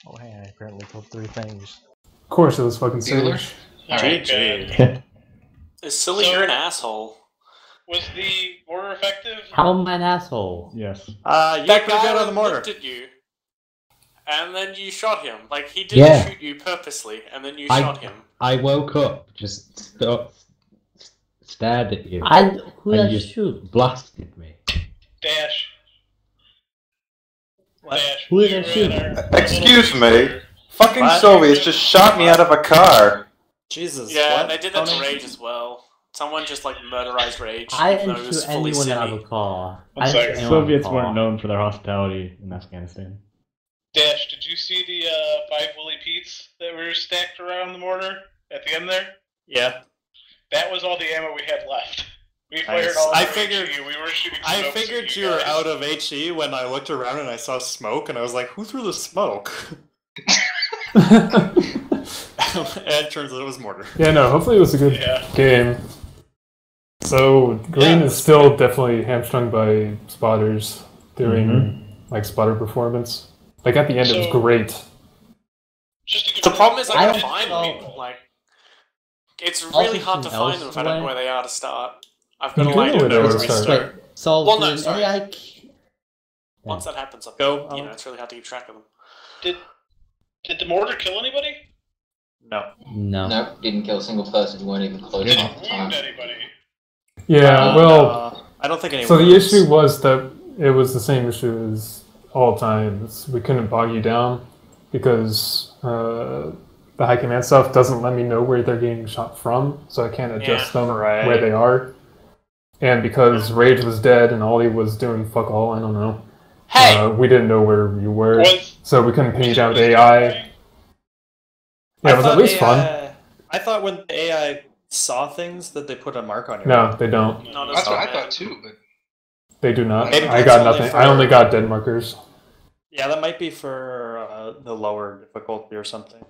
Oh, hey, I apparently killed 3 things. Of course, it was fucking Bueller? Sage. GG. Is silly, you're an asshole. Was the mortar effective? How am I an asshole? Yes. You That pretty guy good on the mortar. looked at you, and then you shot him. Like, he didn't Yeah. shoot you purposely, and then you shot him. I woke up, just stared at you. Who and did you shoot? blasted me. Dash. Dash. Who did I shoot? Excuse me. Fucking What? Soviets just shot me out of a car. Jesus. Yeah, what? they did that to Rage as well. Someone just, like, murderized Rage. I even though didn't he was shoot fully anyone out silly. of a car. One second. Soviets weren't known for their hospitality in Afghanistan. Dash, did you see the 5 Willy Pete's that were stacked around the mortar at the end there? Yeah. That was all the ammo we had left. We Nice. fired all I of figured- HE. We were shooting I smokes at figured you were guys. out of HE when I looked around and I saw smoke, and I was like, who threw the smoke? And it turns out it was Mortar. Yeah, no, hopefully it was a good game. So, Green is still definitely hamstrung by spotters doing, like, spotter performance. Like, at the end, it was great. The problem is I I can't find don't- people. Like, it's Also really hard to something find them if I don't know else, where they are to start. I've You got do no know idea where they where are to to start. start. So, Well, no, did sorry. AI... Once that happens, I've Go. you know, it's really hard to keep track of them. Did the mortar kill anybody? No. No. Nope, didn't kill a single person who weren't even close Did enough it at the time. wound anybody? Yeah, well, I don't think anyone. so the issue was that it was the same issue as all times. We couldn't bog you down because the high command stuff doesn't let me know where they're getting shot from, so I can't adjust them where they are. And because Rage was dead and Ollie was doing fuck all, I don't know. Hey! We didn't know where you were, so we couldn't pin you down with AI. Yeah, it was at least fun. I thought when the AI saw things that they put a mark on your No, they don't. That's what I thought too, but They do not. Maybe I that's got only nothing. for- I only got dead markers. Yeah, that might be for the lower difficulty or something.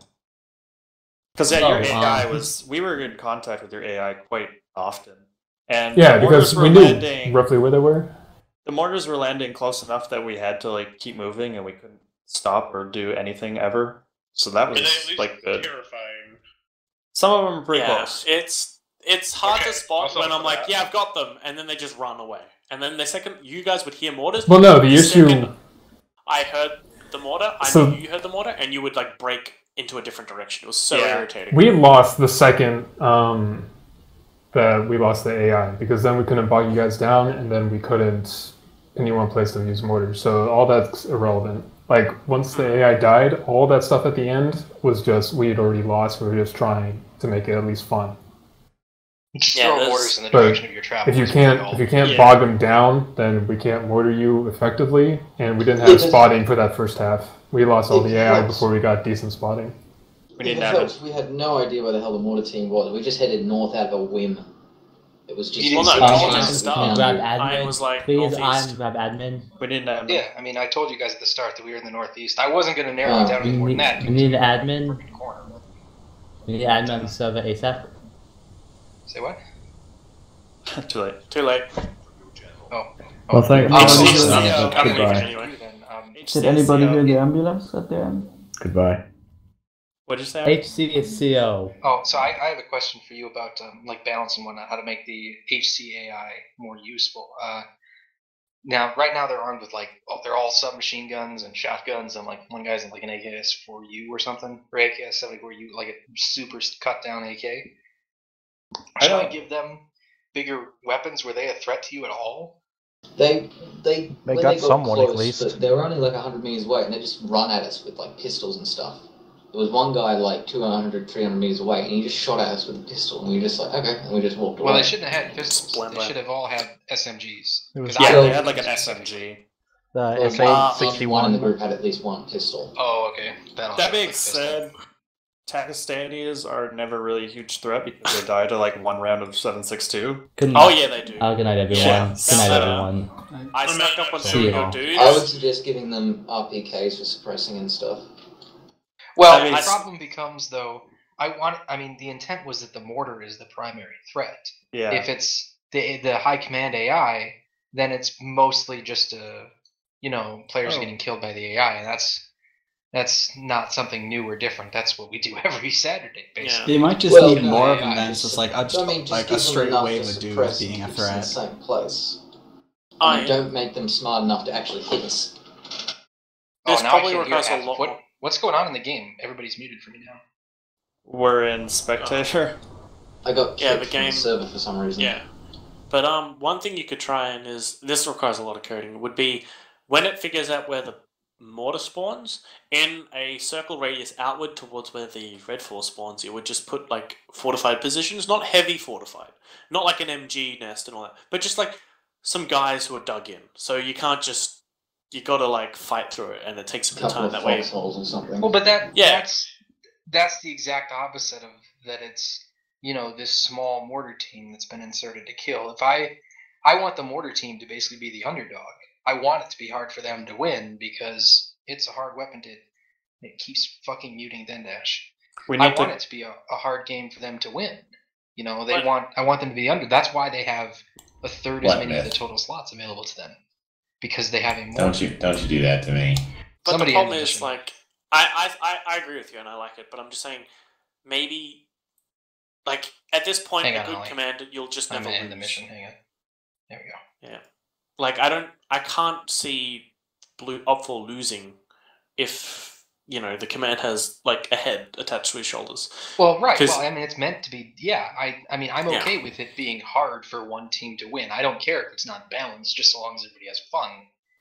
Because your AI was, we were in contact with your AI quite often, and Yeah, the mortars because were we knew landing, roughly where they were. the mortars were landing close enough that we had to like keep moving, and we couldn't stop or do anything ever. So that was like good. Terrifying. Some of them are pretty Yeah, close. it's hard to spot also when for I'm like, that. yeah, I've got them, and then they just run away. And then the second you guys would hear mortars, Well, no, the issue. second I heard the mortar, I So- knew you heard the mortar, and you would like break into a different direction. It was so Yeah. irritating. We lost the second that we lost the AI because then we couldn't bog you guys down, and then we couldn't pin you one place to use mortars. So all that's irrelevant. Like once the AI died, all that stuff at the end was just we had already lost. We were just trying to make it at least fun. just Yeah, throw there's- mortars in the But direction of your travel. if you can't Yeah. bog them down, then we can't mortar you effectively. And we didn't have spotting for that first half. We lost all the AI before we got decent spotting. We need It to helps. We had no idea where the hell the mortar team was. We just headed north out of a whim. It was just. You didn't Well, see no, it. Tom Yeah. was the start. Grab I admin. was like, Please, northeast. I'm grab admin. We didn't have. Yeah, I mean, I told you guys at the start that we were in the northeast. I wasn't going to narrow Oh, it down any more than that. We need admin. in the corner. We need admin on the server ASAP. Say what? Too late. Too late. Well, thanks. Goodbye. Did anybody hear the ambulance at the end? Goodbye. What'd you say? HC is CO. Oh, so I have a question for you about like balance and whatnot, how to make the HCAI more useful. Now, right now they're armed with like they're all submachine guns and shotguns, and like one guy's in like an AKS-4U or something, or AKS-74U, like a super cut down AK. Should I give them bigger weapons? Were they a threat to you at all? They when got they someone close, at least. They were only like 100 meters away, and they just run at us with like pistols and stuff. There was one guy like 200, 300 meters away, and he just shot at us with a pistol, and we were just like, okay, and we just walked away. Well, they shouldn't have had pistols. They should have all had SMGs. They had like an SMG. The SA-61 one in the group had at least one pistol. Oh, okay. That being said, Pakistanis are never really a huge threat because they die to like one round of 7.62. Oh yeah, they do. Good night, everyone. Yeah. Good night, everyone. I snuck up on See two of you. your dudes. I would suggest giving them RPKs for suppressing and stuff. Well, the problem becomes though. I mean, the intent was that the mortar is the primary threat. Yeah. If it's the high command AI, then it's mostly just players getting killed by the AI, and that's not something new or different. That's what we do every Saturday, basically. They might just need more of them then. It's just like a straight wave of dudes being a threat. In the same place. I don't make them smart enough to actually hit us. This now probably I can hear requires a half. lot. What's going on in the game? Everybody's muted for me now. We're in spectator. I got Yeah, kicked the from game. the server for some reason. Yeah, but one thing you could try and is this requires a lot of coding would be when it figures out where the mortar spawns in a circle radius outward towards where the red force spawns. It would just put like fortified positions, not heavy fortified, not like an MG nest and all that, but just like some guys who are dug in. So you can't just you got to like fight through it, and it takes a bit of time that way. Foxholes or something. Well, but that's the exact opposite of that. It's this small mortar team that's been inserted to kill. If I want the mortar team to basically be the underdog. I want it to be hard for them to win because it's a hard weapon to. It keeps fucking muting Dendash. I want it to be a hard game for them to win. I want them to be under. That's why they have a third as many of the total slots available to them, because they have a more. Don't you do that to me. But Somebody the problem is like I agree with you and I like it, but I'm just saying maybe like at this point a good commander you'll just never end lose. the mission. Hang on. There we go. Yeah. Like I can't see Opful losing if the command has like a head attached to his shoulders. Well, right. Well, I mean, it's meant to be. Yeah. I mean, I'm okay with it being hard for one team to win. I don't care if it's not balanced, just so long as everybody has fun.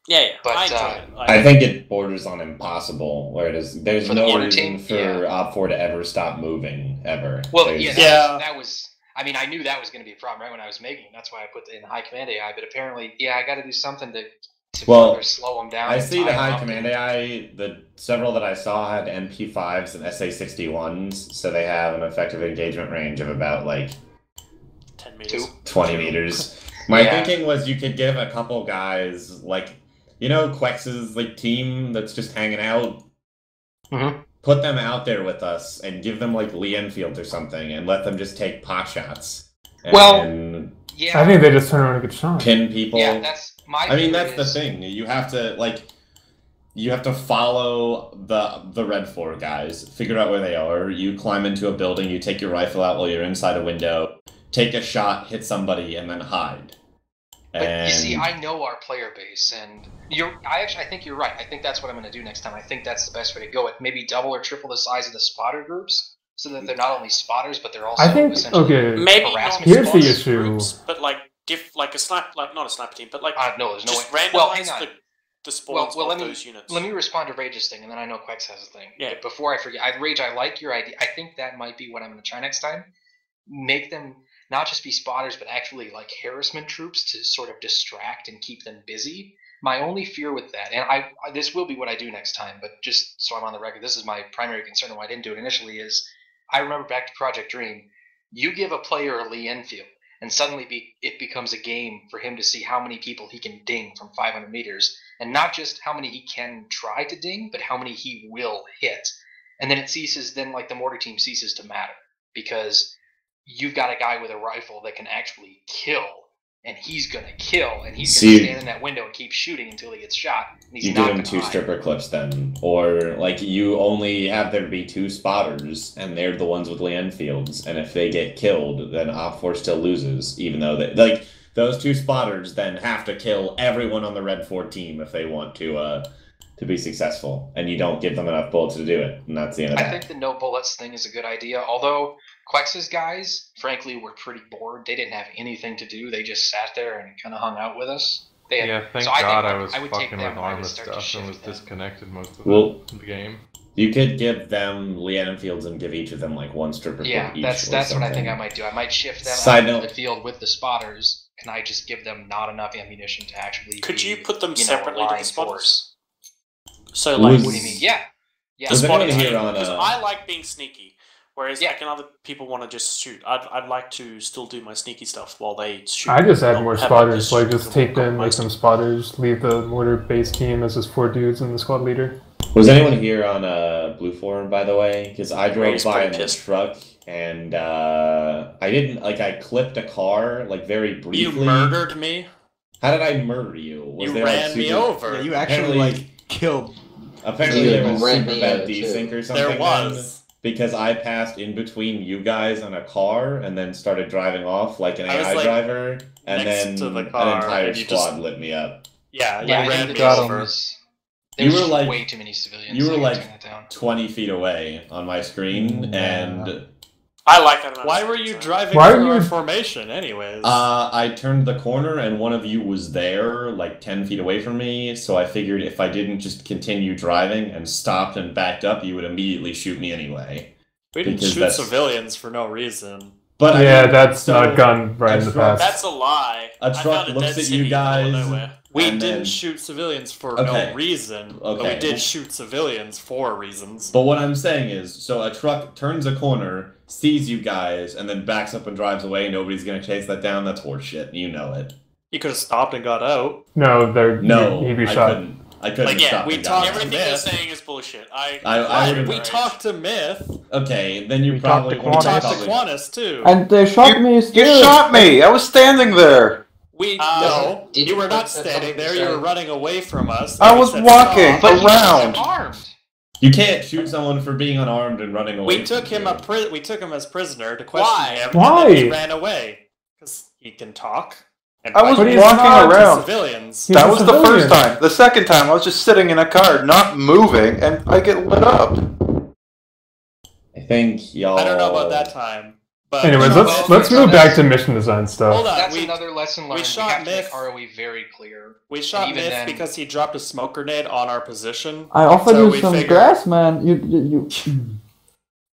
Yeah. But I enjoy it. I think it borders on impossible. Where there's For the no mortar reason team, for Op4 to ever stop moving ever. Well, There's- that was. I mean, I knew that was going to be a problem right when I was making it. That's why I put it in high command AI. But apparently, I got to do something to further slow them down. I see the high command AI. The several that I saw had MP5s and SA61s, so they have an effective engagement range of about like 10 meters, 20 meters. My thinking was you could give a couple guys like Quex's like team that's just hanging out. Mm-hmm. Put them out there with us and give them like Lee Enfield or something and let them just take pot shots. And I think they just turn around and get shot. Pin people. Yeah, that's my. I mean, that's the thing. You have to follow the Red 4 guys, figure out where they are. You climb into a building, you take your rifle out while you're inside a window, take a shot, hit somebody, and then hide. But you see, I know our player base, and I think you're right. I think that's what I'm going to do next time. I think that's the best way to go. It maybe double or triple the size of the spotter groups, so that they're not only spotters, but they're also essentially maybe harassment here's the squads. issue. Groups, but like like a sniper, like not a sniper team, but like no, there's no just way. randomize Well, hang on. the spawns well, of let me, those units. Let me respond to Rage's thing, and then I know Quex has a thing. Yeah. But before I forget, Rage, I like your idea. I think that might be what I'm going to try next time. Make them not just be spotters, but actually like harassment troops to sort of distract and keep them busy. My only fear with that, and this will be what I do next time, but just so I'm on the record, this is my primary concern and why I didn't do it initially, is I remember back to Project Dream, you give a player a Lee Enfield, and suddenly it becomes a game for him to see how many people he can ding from 500 meters, and not just how many he can try to ding, but how many he will hit. And then like the mortar team ceases to matter, because you've got a guy with a rifle that can actually kill and he's gonna kill, and he's So gonna you- stand in that window and keep shooting until he gets shot. And he's You not give him gonna 2 hide. stripper clips then, or like you only have there be 2 spotters, and they're the ones with land fields, and if they get killed, then Op4 still loses, even though they like those 2 spotters then have to kill everyone on the Red 4 team if they want to be successful, and you don't give them enough bullets to do it, and that's the end of I that. think the no bullets thing is a good idea, although Quex's guys, frankly, were pretty bored. They didn't have anything to do. They just sat there and kind of hung out with us. They had, Yeah, thank so God I I was would take fucking them with and I would Arma start to stuff and was shift them. disconnected most of Well, the game. You could give them Leanne Fields and give each of them like 1 stripper Yeah, clip each. that's or what I think something. I might do. I might shift them Side out note- of the field with the spotters, and I just give them not enough ammunition to actually Could be, you put them know, separately to the aligned spotters? force. So, Was- like, What do you mean? Yeah. Yeah. the Was anyone spotters, here on because a- I like being sneaky, whereas like other people want to just shoot. I'd like to still do my sneaky stuff while they shoot. I just add Not more have spotters, them like just take them, make most- them spotters, leave the mortar base team as just 4 dudes and the squad leader. Was anyone here on Blue Forum, by the way? Because I drove Ray's by in pretty the pissed. truck, and I didn't, like, I clipped a car, like, very You briefly. murdered me. How did I murder you? Was You there, ran like, me super- over. Yeah, you actually like killed. Apparently Yeah, there was you ran super me bad over, too. desync or something. There was. then, because I passed in between you guys on a car and then started driving off like an I was, AI like, driver, and next then to the an car, entire and you squad just- lit me up. Yeah, you Yeah, I ran think me the got over. was, You there's were like way too many civilians. You were I gotta like turn that down. 20 feet away on my screen, and I like that amount. Why of were speed, you so- driving Why through are our you- formation, anyways? I turned the corner and one of you was there, like 10 feet away from me, so I figured if I didn't just continue driving and stopped and backed up, you would immediately shoot me anyway. We didn't because shoot that's- civilians for no reason. But Yeah, I mean, that's so not gone right a in the truck- past. That's a lie. A I truck found a looks dead at city you in the middle guys. of nowhere. We and didn't then- shoot civilians for Okay. no reason, but we Okay. did shoot civilians for reasons. But what I'm saying is, so a truck turns a corner, sees you guys, and then backs up and drives away. Nobody's gonna chase that down. That's horseshit. You know it. You could have stopped and got out. No, No, he'd be I shot. couldn't. I couldn't Like, yeah, stop we and talked- got out. Everything you're Myth. saying is bullshit. I What? would've- We talked to Myth. Okay, then you We probably talked to We would've talked to probably- Qantas, too. And they shot me You still. shot me! I was standing there! We Uh, no, did you you were not have standing something to there. You say? were running away from us. I and we was said walking stop. But he around. wasn't armed. You can't shoot someone for being unarmed and running away. We took from him you. we took him as prisoner to question Why? him. Why? And then he ran away because he can talk. And I was fight walking to around. civilians. He's That a was the first civilian. time. The second time, I was just sitting in a car, not moving, and I get lit up. I think y'all. I don't know about that time. But Anyways, let's move back to mission design stuff. Hold on. That's we, another lesson learned. We shot have to Myth. make ROE very clear. we shot even Myth then- because he dropped a smoke grenade on our position. I offered So you we some figured- grass, man. You.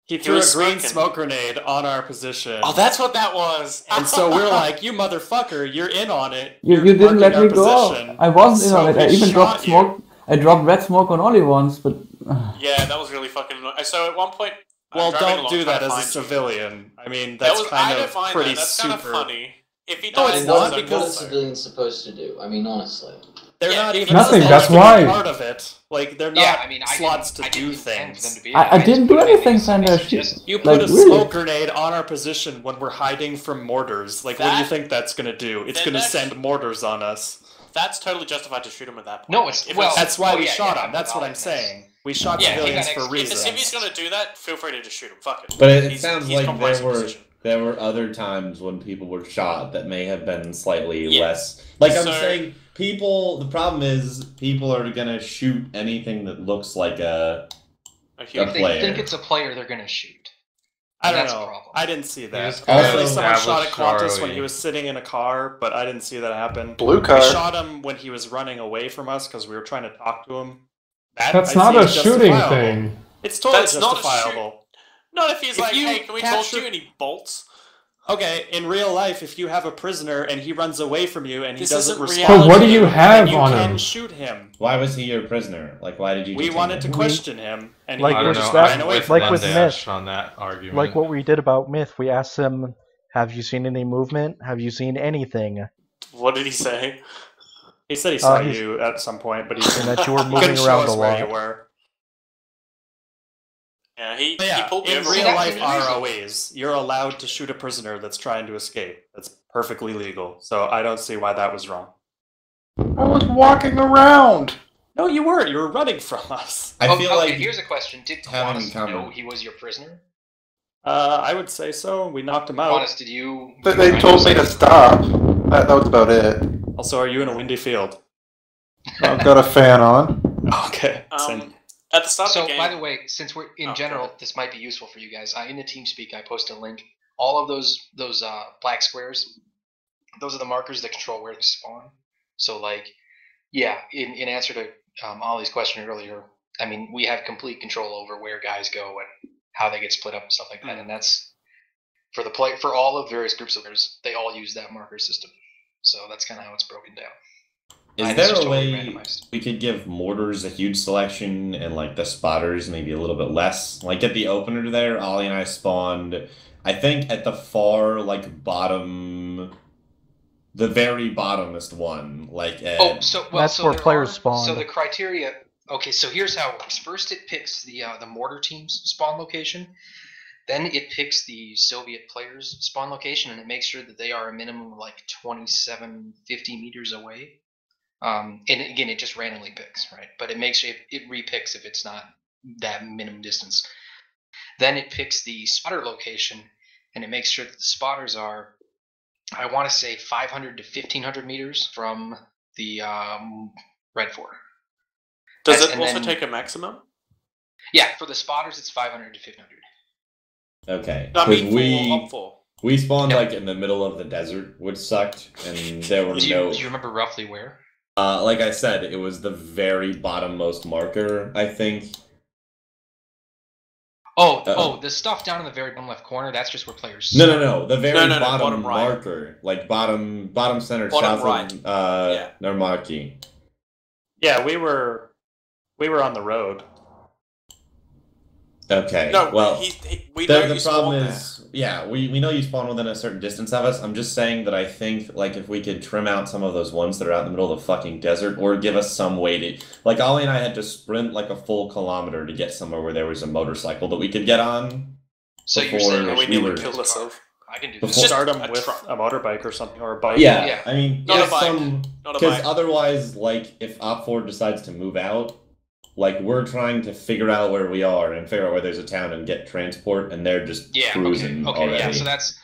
He threw a was green smoking. smoke grenade on our position. Oh, that's what that was. And so we're like, you motherfucker, you're in on it. You You're didn't let marking me our go. position. I wasn't in So on it. I we even dropped shot you. smoke. I dropped red smoke on Ollie once, but Yeah, that was really fucking annoying. So at one point, I'm Well, driving don't along do trying that to as a find you. civilian. I mean, That that's was, I kind didn't of find pretty that. That's super. kind of funny. If he No, dies, it's that's not What are because- civilians supposed to do? I mean, honestly. They're Yeah, not if even Nothing, supposed that's to be why. part of it. Like they're not Yeah, I mean, slots I to do didn't intend for them things. to be I just didn't do put anything, so many Sander. suggestions. You put Like, a really? smoke grenade on our position when we're hiding from mortars. Like, what do you That- think that's gonna do? It's then gonna that's- send mortars on us. That's totally justified to shoot him at that point. No, it's If well. That's why oh, we yeah, shot yeah, him. That's what I'm acknowledge saying. We shot Yeah, civilians if for that- reasons. If he's gonna do that, feel free to just shoot him. Fuck it. But it He's- sounds he's like compromising position. there were other times when people were shot that may have been slightly Yeah. less. Like I'm So- saying, people. The problem is people are gonna shoot anything that looks like a human. If they player. think it's a player, they're gonna shoot. I don't That's a know. problem. I didn't see that. just gotta Apparently someone shot at establish Qantas when ROE. he was sitting in a car, but I didn't see that happen. Blue car. We shot him when he was running away from us because we were trying to talk to him. That, That's I not see a as shooting justifiable. thing. It's totally That's not a justifiable. Not if he's If like, you hey, can we capture- talk to you? And he bolts. Okay, in real life, if you have a prisoner and he runs away from you and he This doesn't isn't respond, But what do to you you, have then you on can him? shoot him. Why was he your prisoner? Like, why did you? We detain wanted to him? question him, and Like he I don't just know. ran I'm away with from like with us. Myth. on that argument. Like what we did about Myth, we asked him, "Have you seen any movement? Have you seen anything?" What did he say? He said he saw he's- you at some point, but he And that you were he moving couldn't show around us a where lot. you were. Yeah, he Yeah, pulled me in over. real that's life illegal. ROAs, you're allowed to shoot a prisoner that's trying to escape. That's perfectly legal. So I don't see why that was wrong. I was walking around. No, you weren't. You were running from us. I feel like here's a question: did having Kiwanis know he was your prisoner? I would say so. We knocked him out. Kiwanis, did you? They told me to stop. That was about it. Also, are you in a windy field? I've got a fan on. Okay. At the start So, of the game. by the way, since we're in general, this might be useful for you guys. In the TeamSpeak, I posted a link. All of those black squares, those are the markers that control where they spawn. So, like, yeah, in answer to Ollie's question earlier, I mean, we have complete control over where guys go and how they get split up and stuff like that. And that's for for all of various groups of players. They all use that marker system. So that's kind of how it's broken down. Is there a way we could give mortars a huge selection and like the spotters maybe a little bit less? Like at the opener there, Ollie and I spawned, I think at the far like bottom, the very bottomest one. Like that's where players spawn. So the criteria. Okay, so here's how it works. First, it picks the mortar team's spawn location. Then it picks the Soviet players' spawn location, and it makes sure that they are a minimum of like 2750 meters away. And again, it just randomly picks, right? But it makes sure it repicks if it's not that minimum distance. Then it picks the spotter location, and it makes sure that the spotters are, I want to say, 500 to 1500 meters from the Red 4. Does it also take a maximum? Yeah, for the spotters, it's 500 to 1500. Okay. I mean, we spawned like in the middle of the desert, which sucked, and there were Do you remember roughly where? Like I said, it was the very bottommost marker, I think. The stuff down in the very bottom left corner, that's just where players No. The very bottom bottom right. marker. Like bottom center, Bottom south right. of Narmaki. Yeah, we were on the road. Okay. No, well, we know the you problem spawned is, yeah, we know you spawn within a certain distance of us. I'm just saying that I think, like, if we could trim out some of those ones that are out in the middle of the fucking desert, or give us some way to, like, Ollie and I had to sprint like a full kilometer to get somewhere where there was a motorcycle that we could get on. So you're saying we nearly killed ourselves. I can do Just start them with a motorbike or something, or a bike. Yeah, I mean, Not a if bike. Not a because bike. otherwise, like, if Op4 decides to move out, like, we're trying to figure out where we are and figure out where there's a town and get transport, and they're just cruising already. Yeah, so that's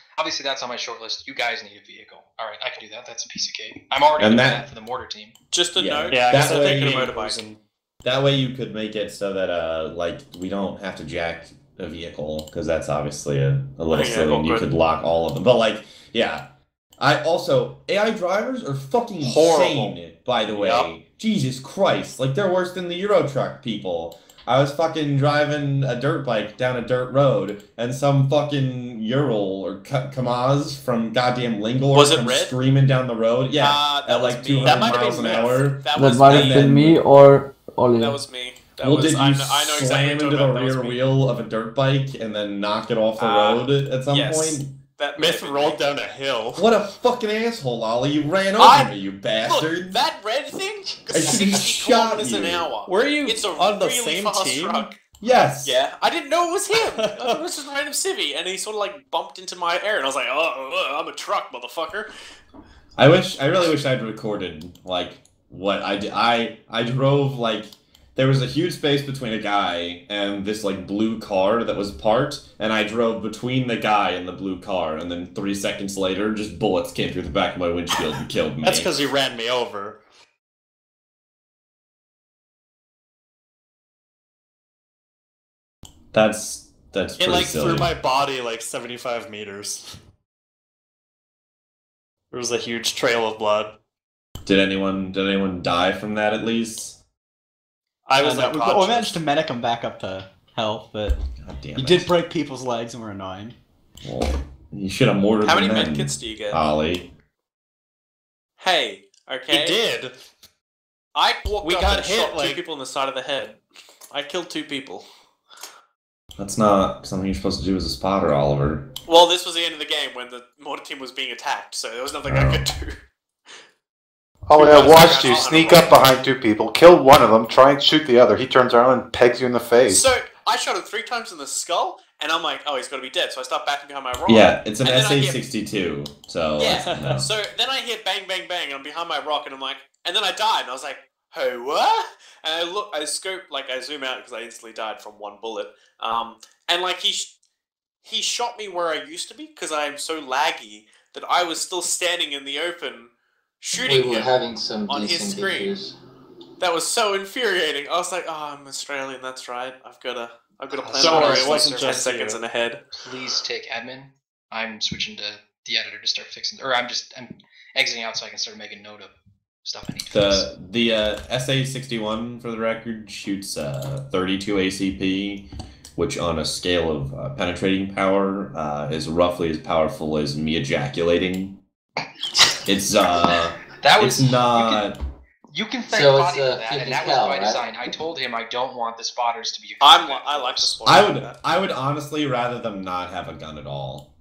on my short list. You guys need a vehicle. All right, I can do that. That's a piece of cake. I'm already doing that for the mortar team. Just a note. Yeah, that way, taking a motorbike. That way you could make it so that, like, we don't have to jack a vehicle, because that's obviously a little silly, and you could lock all of them. But, like, yeah. AI drivers are fucking insane, by the way. Yep. Jesus Christ. Like, they're worse than the Euro Truck people. I was fucking driving a dirt bike down a dirt road, and some fucking Ural or Kamaz from goddamn Lingor Was it comes red? screaming down the road. Yeah, at like 200 miles an hour. That might have been me or Ollie. That was me. Did you I know exactly slam what into you're the talking about. That was rear me. wheel of a dirt bike and then knock it off the road at some yes. point? That Myth rolled down a hill. What a fucking asshole, Ollie! You ran over me, you bastard! Look, that red thing I goes should've 60 shot kilometers an you. hour. Were you It's a on the really same fast team? truck. Yes. Yeah, I didn't know it was him. I thought it was just a random civvy, and he sort of like bumped into my air, and I was like, "Oh, I'm a truck, motherfucker." I really wish I'd recorded like what I did. I drove like. There was a huge space between a guy and this, like, blue car that was parked, and I drove between the guy and the blue car, and then 3 seconds later, just bullets came through the back of my windshield and killed me. That's because you ran me over. That's It, pretty like, silly. threw my body, like, 75 meters. There was a huge trail of blood. Did anyone die from that, at least? I was we managed to medic him back up to health, but you did break people's legs and were annoying. Well, you should have mortared How them many then, medkits do you get? Ollie. Hey, okay. He did. I walked up got and hit, shot like- 2 people in the side of the head. I killed 2 people. That's not something you're supposed to do as a spotter, Oliver. Well, this was the end of the game when the mortar team was being attacked, so there was nothing I could do. Oh, I watched you sneak up behind 2 people, kill one of them, try and shoot the other. He turns around and pegs you in the face. So I shot him 3 times in the skull, and I'm like, oh, he's got to be dead. So I start backing behind my rock. Yeah, it's an and then I hear- SA-62, so... Yeah. No. So then I hear bang, bang, bang, and I'm behind my rock, and I'm like, and then I died, and I was like, hey, what? And I look, I scope, like, I zoom out because I instantly died from 1 bullet. And like he shot me where I used to be because I am so laggy that I was still standing in the open, shooting We were him having some on his decent screen. issues. That was so infuriating. I was like, oh, I'm Australian. That's right. I've got to plan Don't my worry, race it like wasn't 10 just seconds you. in ahead. Please take admin. I'm switching to the editor to start fixing, or I'm exiting out so I can start making note of stuff I need to fix. The SA-61, for the record, shoots 32 ACP, which on a scale of penetrating power is roughly as powerful as me ejaculating. It's it's not. You can thank So Body it's, for that, and that physical, was by right? design. I told him I don't want the spotters to be. I like the spotters. I would honestly rather them not have a gun at all.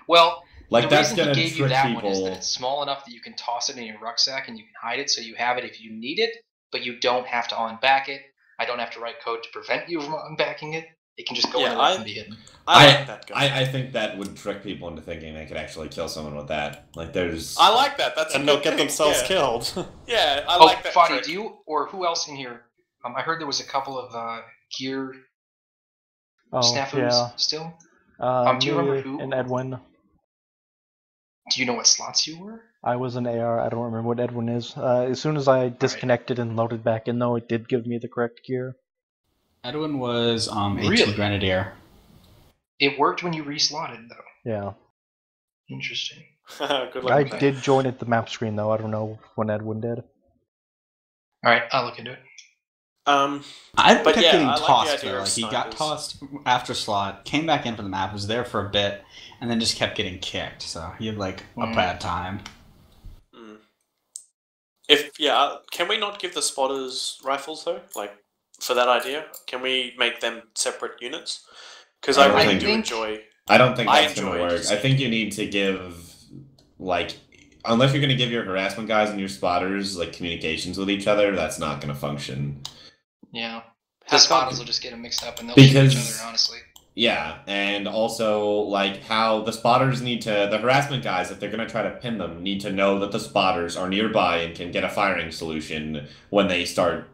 Well, Like, the that's reason gonna he gave you trick that one is people. that it's small enough that you can toss it in your rucksack and you can hide it, so you have it if you need it, but you don't have to unback it. I don't have to write code to prevent you from unbacking it. It can just go in the rough and be hidden. I like that gun. I think that would trick people into thinking they could actually kill someone with that. Like, there's. I like that. That's And a they'll good get thing. themselves Yeah. killed. Yeah, I like that. Fadi, trick. do you or who else in here? I heard there was a couple of gear snafus still. Do you remember Me who? and Edwin. Do you know what slots you were? I was an AR. I don't remember what Edwin is. As soon as I disconnected and loaded back in, though, it did give me the correct gear. Edwin was a Really? 2 Grenadier. It worked when you reslotted, though. Yeah. Interesting. Good luck I with that. did join at the map screen, though. I don't know when Edwin did. All right, I'll look into it. I But kept yeah, getting I like the tossed idea though. of Like he got snipers. tossed after slot, came back in for the map, was there for a bit, and then just kept getting kicked. So he had like a bad time. Can we not give the spotters rifles though? Like for that idea, can we make them separate units? Because I really do enjoy. I don't think I that's going to enjoy work. just- I think you need to give, like, unless you're going to give your harassment guys and your spotters, like, communications with each other, that's not going to function. Yeah. How The come? spotters will just get them mixed up and they'll shoot Because- each other, honestly. Yeah, and also, like, how the spotters need to, the harassment guys, if they're going to try to pin them, need to know that the spotters are nearby and can get a firing solution when they start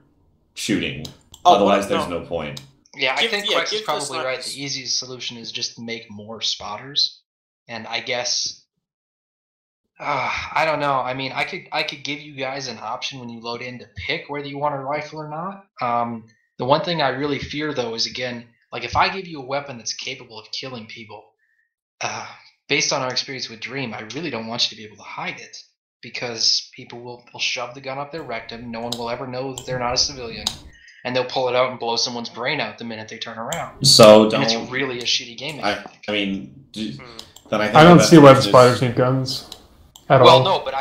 shooting. Oh, Otherwise, no. there's no point. Yeah, I think Quex is give the probably right. snipers- The easiest solution is just to make more spotters. And I guess I don't know. I mean, I could give you guys an option when you load in to pick whether you want a rifle or not. The one thing I really fear though is, again, like if I give you a weapon that's capable of killing people, based on our experience with Dream, I really don't want you to be able to hide it, because people will shove the gun up their rectum. No one will ever know that they're not a civilian, and they'll pull it out and blow someone's brain out the minute they turn around. So And it's don't- really a shitty game. I mean, then I think I don't the see best why the option is- spotters need guns at Well, all. no, but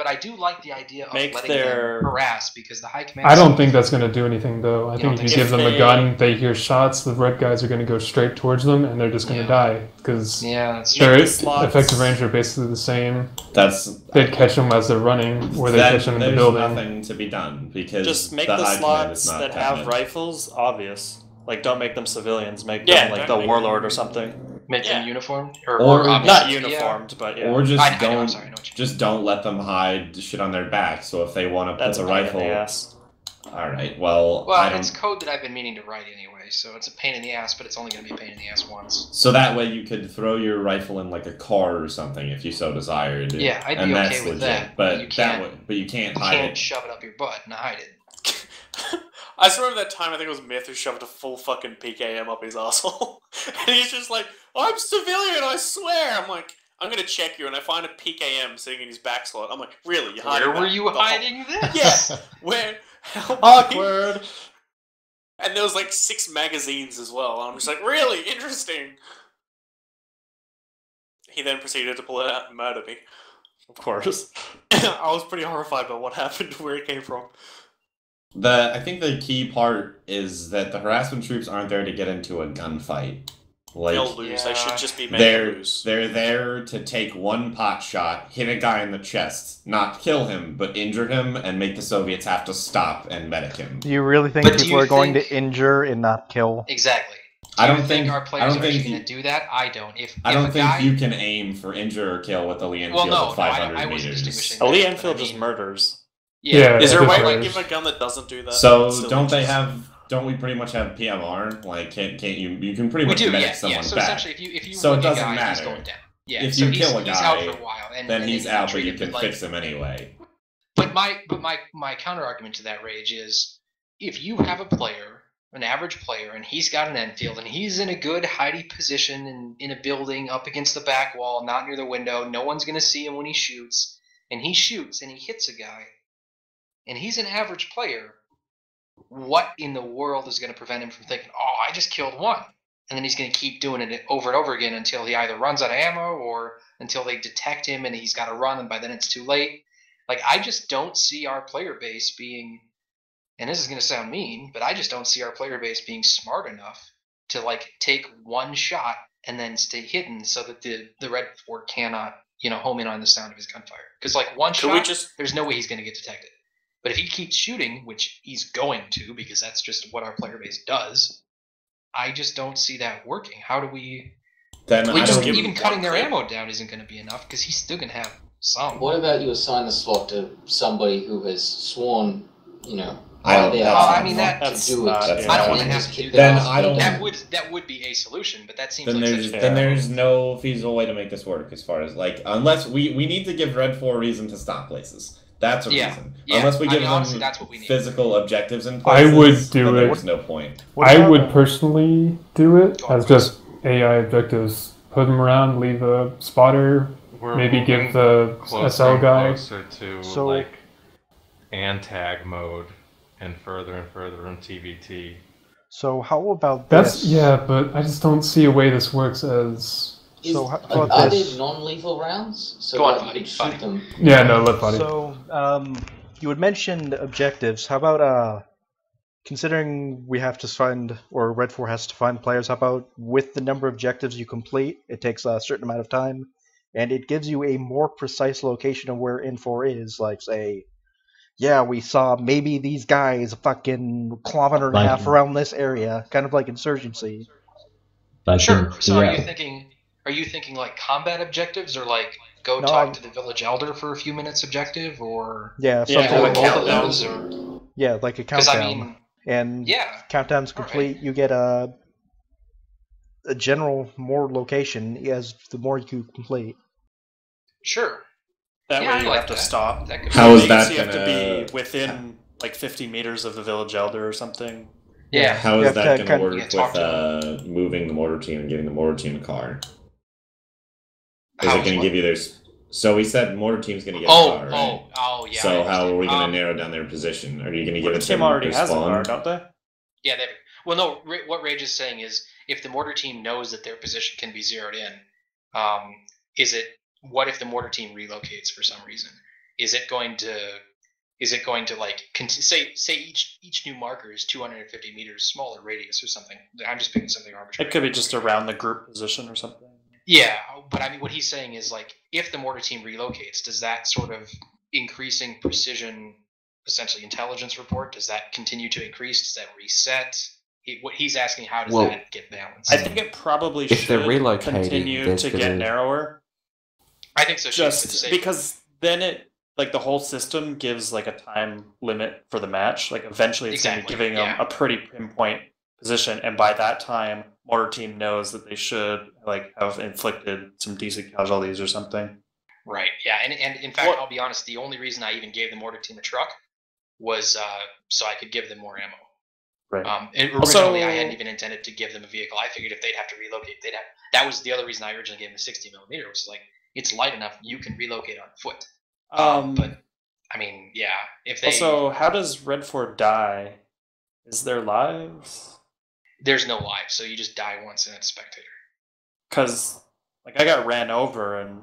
I do like the idea of Make letting their- them harass, because the high command. I don't think that's going to do anything, though. I You don't think if you think give so? them a If gun, they hear shots, the red guys are going to go straight towards them, and they're just going to die, because Yeah, that's their Make the slots- effective range are basically the same. That's They'd catch them as they're running, or they then catch them in the there's building. nothing to be done because Just make the the high command is slots not that have cutting it. rifles obvious. Like, don't make them civilians. Make Yeah, them like don't the make warlord or something. Make them uniformed, Or obviously, not yeah. uniformed, but yeah. Or just I know, I'm don't sorry, I know what you just don't let them hide shit on their back. So if they want to put That's the a pain in rifle, the ass. all right. Well, I Well, don't. it's code that I've been meaning to write anyway, so it's a pain in the ass, but it's only going to be a pain in the ass once. So that way you could throw your rifle in like a car or something if you so desired. Yeah, I'd and be that's okay with legit. that, But you that can't- way, but you can't You hide can't it. shove it up your butt and hide it. I just remember that time, I think it was Myth who shoved a full fucking PKM up his asshole. And he's just like, I'm civilian, I swear! I'm like, I'm gonna check you, and I find a PKM sitting in his back slot. I'm like, really? You're hiding Where were that you the whole-" hiding this? Yeah, where? Help me. Awkward. And there was like 6 magazines as well. I'm just like, really? Interesting. He then proceeded to pull it out and murder me. Of course. I was pretty horrified by what happened, where it came from. I think the key part is that the harassment troops aren't there to get into a gunfight. Like, they'll lose. They should just be made to lose. They're there to take one pot shot, hit a guy in the chest, not kill him, but injure him, and make the Soviets have to stop and medic him. Do you really think people are going to injure and not kill? Exactly. I don't think our players are actually going to do that. I don't. I don't think you can aim for injure or kill with a Lee Enfield at 500 meters. A Lee Enfield just murders. Yeah. Is there a way to like, give a gun that doesn't do that? So don't we pretty much have PMR? Like, can't you can pretty much medic someone so back. essentially, if you so wing it doesn't a guy, matter. He's going down. Yeah. If so you kill a he's out guy, for a while, then he's out, but you can like, fix him anyway. But my counter argument to that, Rage, is if you have a player, an average player, and he's got an Enfield, and he's in a good hidey position in a building up against the back wall, not near the window, no one's going to see him when he shoots, and he shoots and he hits a guy, and he's an average player, what in the world is going to prevent him from thinking, oh, I just killed one? And then he's going to keep doing it over and over again until he either runs out of ammo or until they detect him and he's got to run, and by then it's too late. Like, I just don't see our player base being... And this is going to sound mean, but I just don't see our player base being smart enough to like take one shot and then stay hidden so that the Red Fort cannot, home in on the sound of his gunfire. Because like one shot, there's no way he's going to get detected. But if he keeps shooting, which he's going to, because that's just what our player base does, I just don't see that working. How do we? Even cutting their ammo down isn't going to be enough because he's still going to have some. What about you assign the slot to somebody who has sworn, That would be a solution, but that seems then there's no feasible way to make this work as far as like unless we need to give Red 4 a reason to stop places. That's a reason. Yeah. Unless we give honestly, them that's what we need. physical objectives in places, I would do it. There's no point. I would personally do it as just AI objectives. Put them around, leave a spotter, maybe give the SL guy. Closer to like Antag mode. And further in TVT. So how about this? Yeah, but I just don't see a way this works as... Are they non-lethal rounds? So Go on, you could shoot them. Yeah, no, let Buddy. So, you had mentioned objectives. How about, considering we have to find, or Red 4 has to find players, how about with the number of objectives you complete, it takes a certain amount of time, and it gives you a more precise location of where N4 is, like, say... Yeah, we saw maybe these guys a fucking kilometer and a half around this area, kind of like Insurgency. Sure. So are you thinking like combat objectives, or like talk to the village elder for a few minutes objective, or something like both of those, or like a countdown. Countdown's complete. Right. You get a general more location as the more you complete. Sure. That way you have to stop. How is that you have to be within like 50 meters of the village elder or something. Yeah. How is that going to work with moving the mortar team and getting the mortar team a car? Is it going to give you their... So we said mortar team's going to get a car, right? Oh, yeah. So how are we going to narrow down their position? Are you going to give it to them? Mortar team already has a car, don't they? Yeah, well, no, what Rage is saying is if the mortar team knows that their position can be zeroed in, what if the mortar team relocates for some reason? Is it going to like say each new marker is 250 meters smaller radius or something? I'm just picking something arbitrary. It could be just around the group position or something. Yeah, but I mean, what he's saying is like if the mortar team relocates, does that sort of increasing precision, essentially intelligence report, does that continue to increase? Does that reset? What he's asking, how does that get balanced? I think it probably should continue to get narrower. I think so. Just because then it the whole system gives like a time limit for the match. Like eventually it's going to be giving them a pretty pinpoint position, and by that time, mortar team knows that they should have inflicted some decent casualties or something. Right. Yeah. And in fact, I'll be honest. The only reason I even gave the mortar team a truck was so I could give them more ammo. Right. Originally, I hadn't even intended to give them a vehicle. I figured if they'd have to relocate, that was the other reason I originally gave them a 60mm. Was like, it's light enough you can relocate on foot. But I mean, yeah. If they also, how does Red 4 die? Is there lives? There's no lives, so you just die once and it's spectator. Because I got ran over and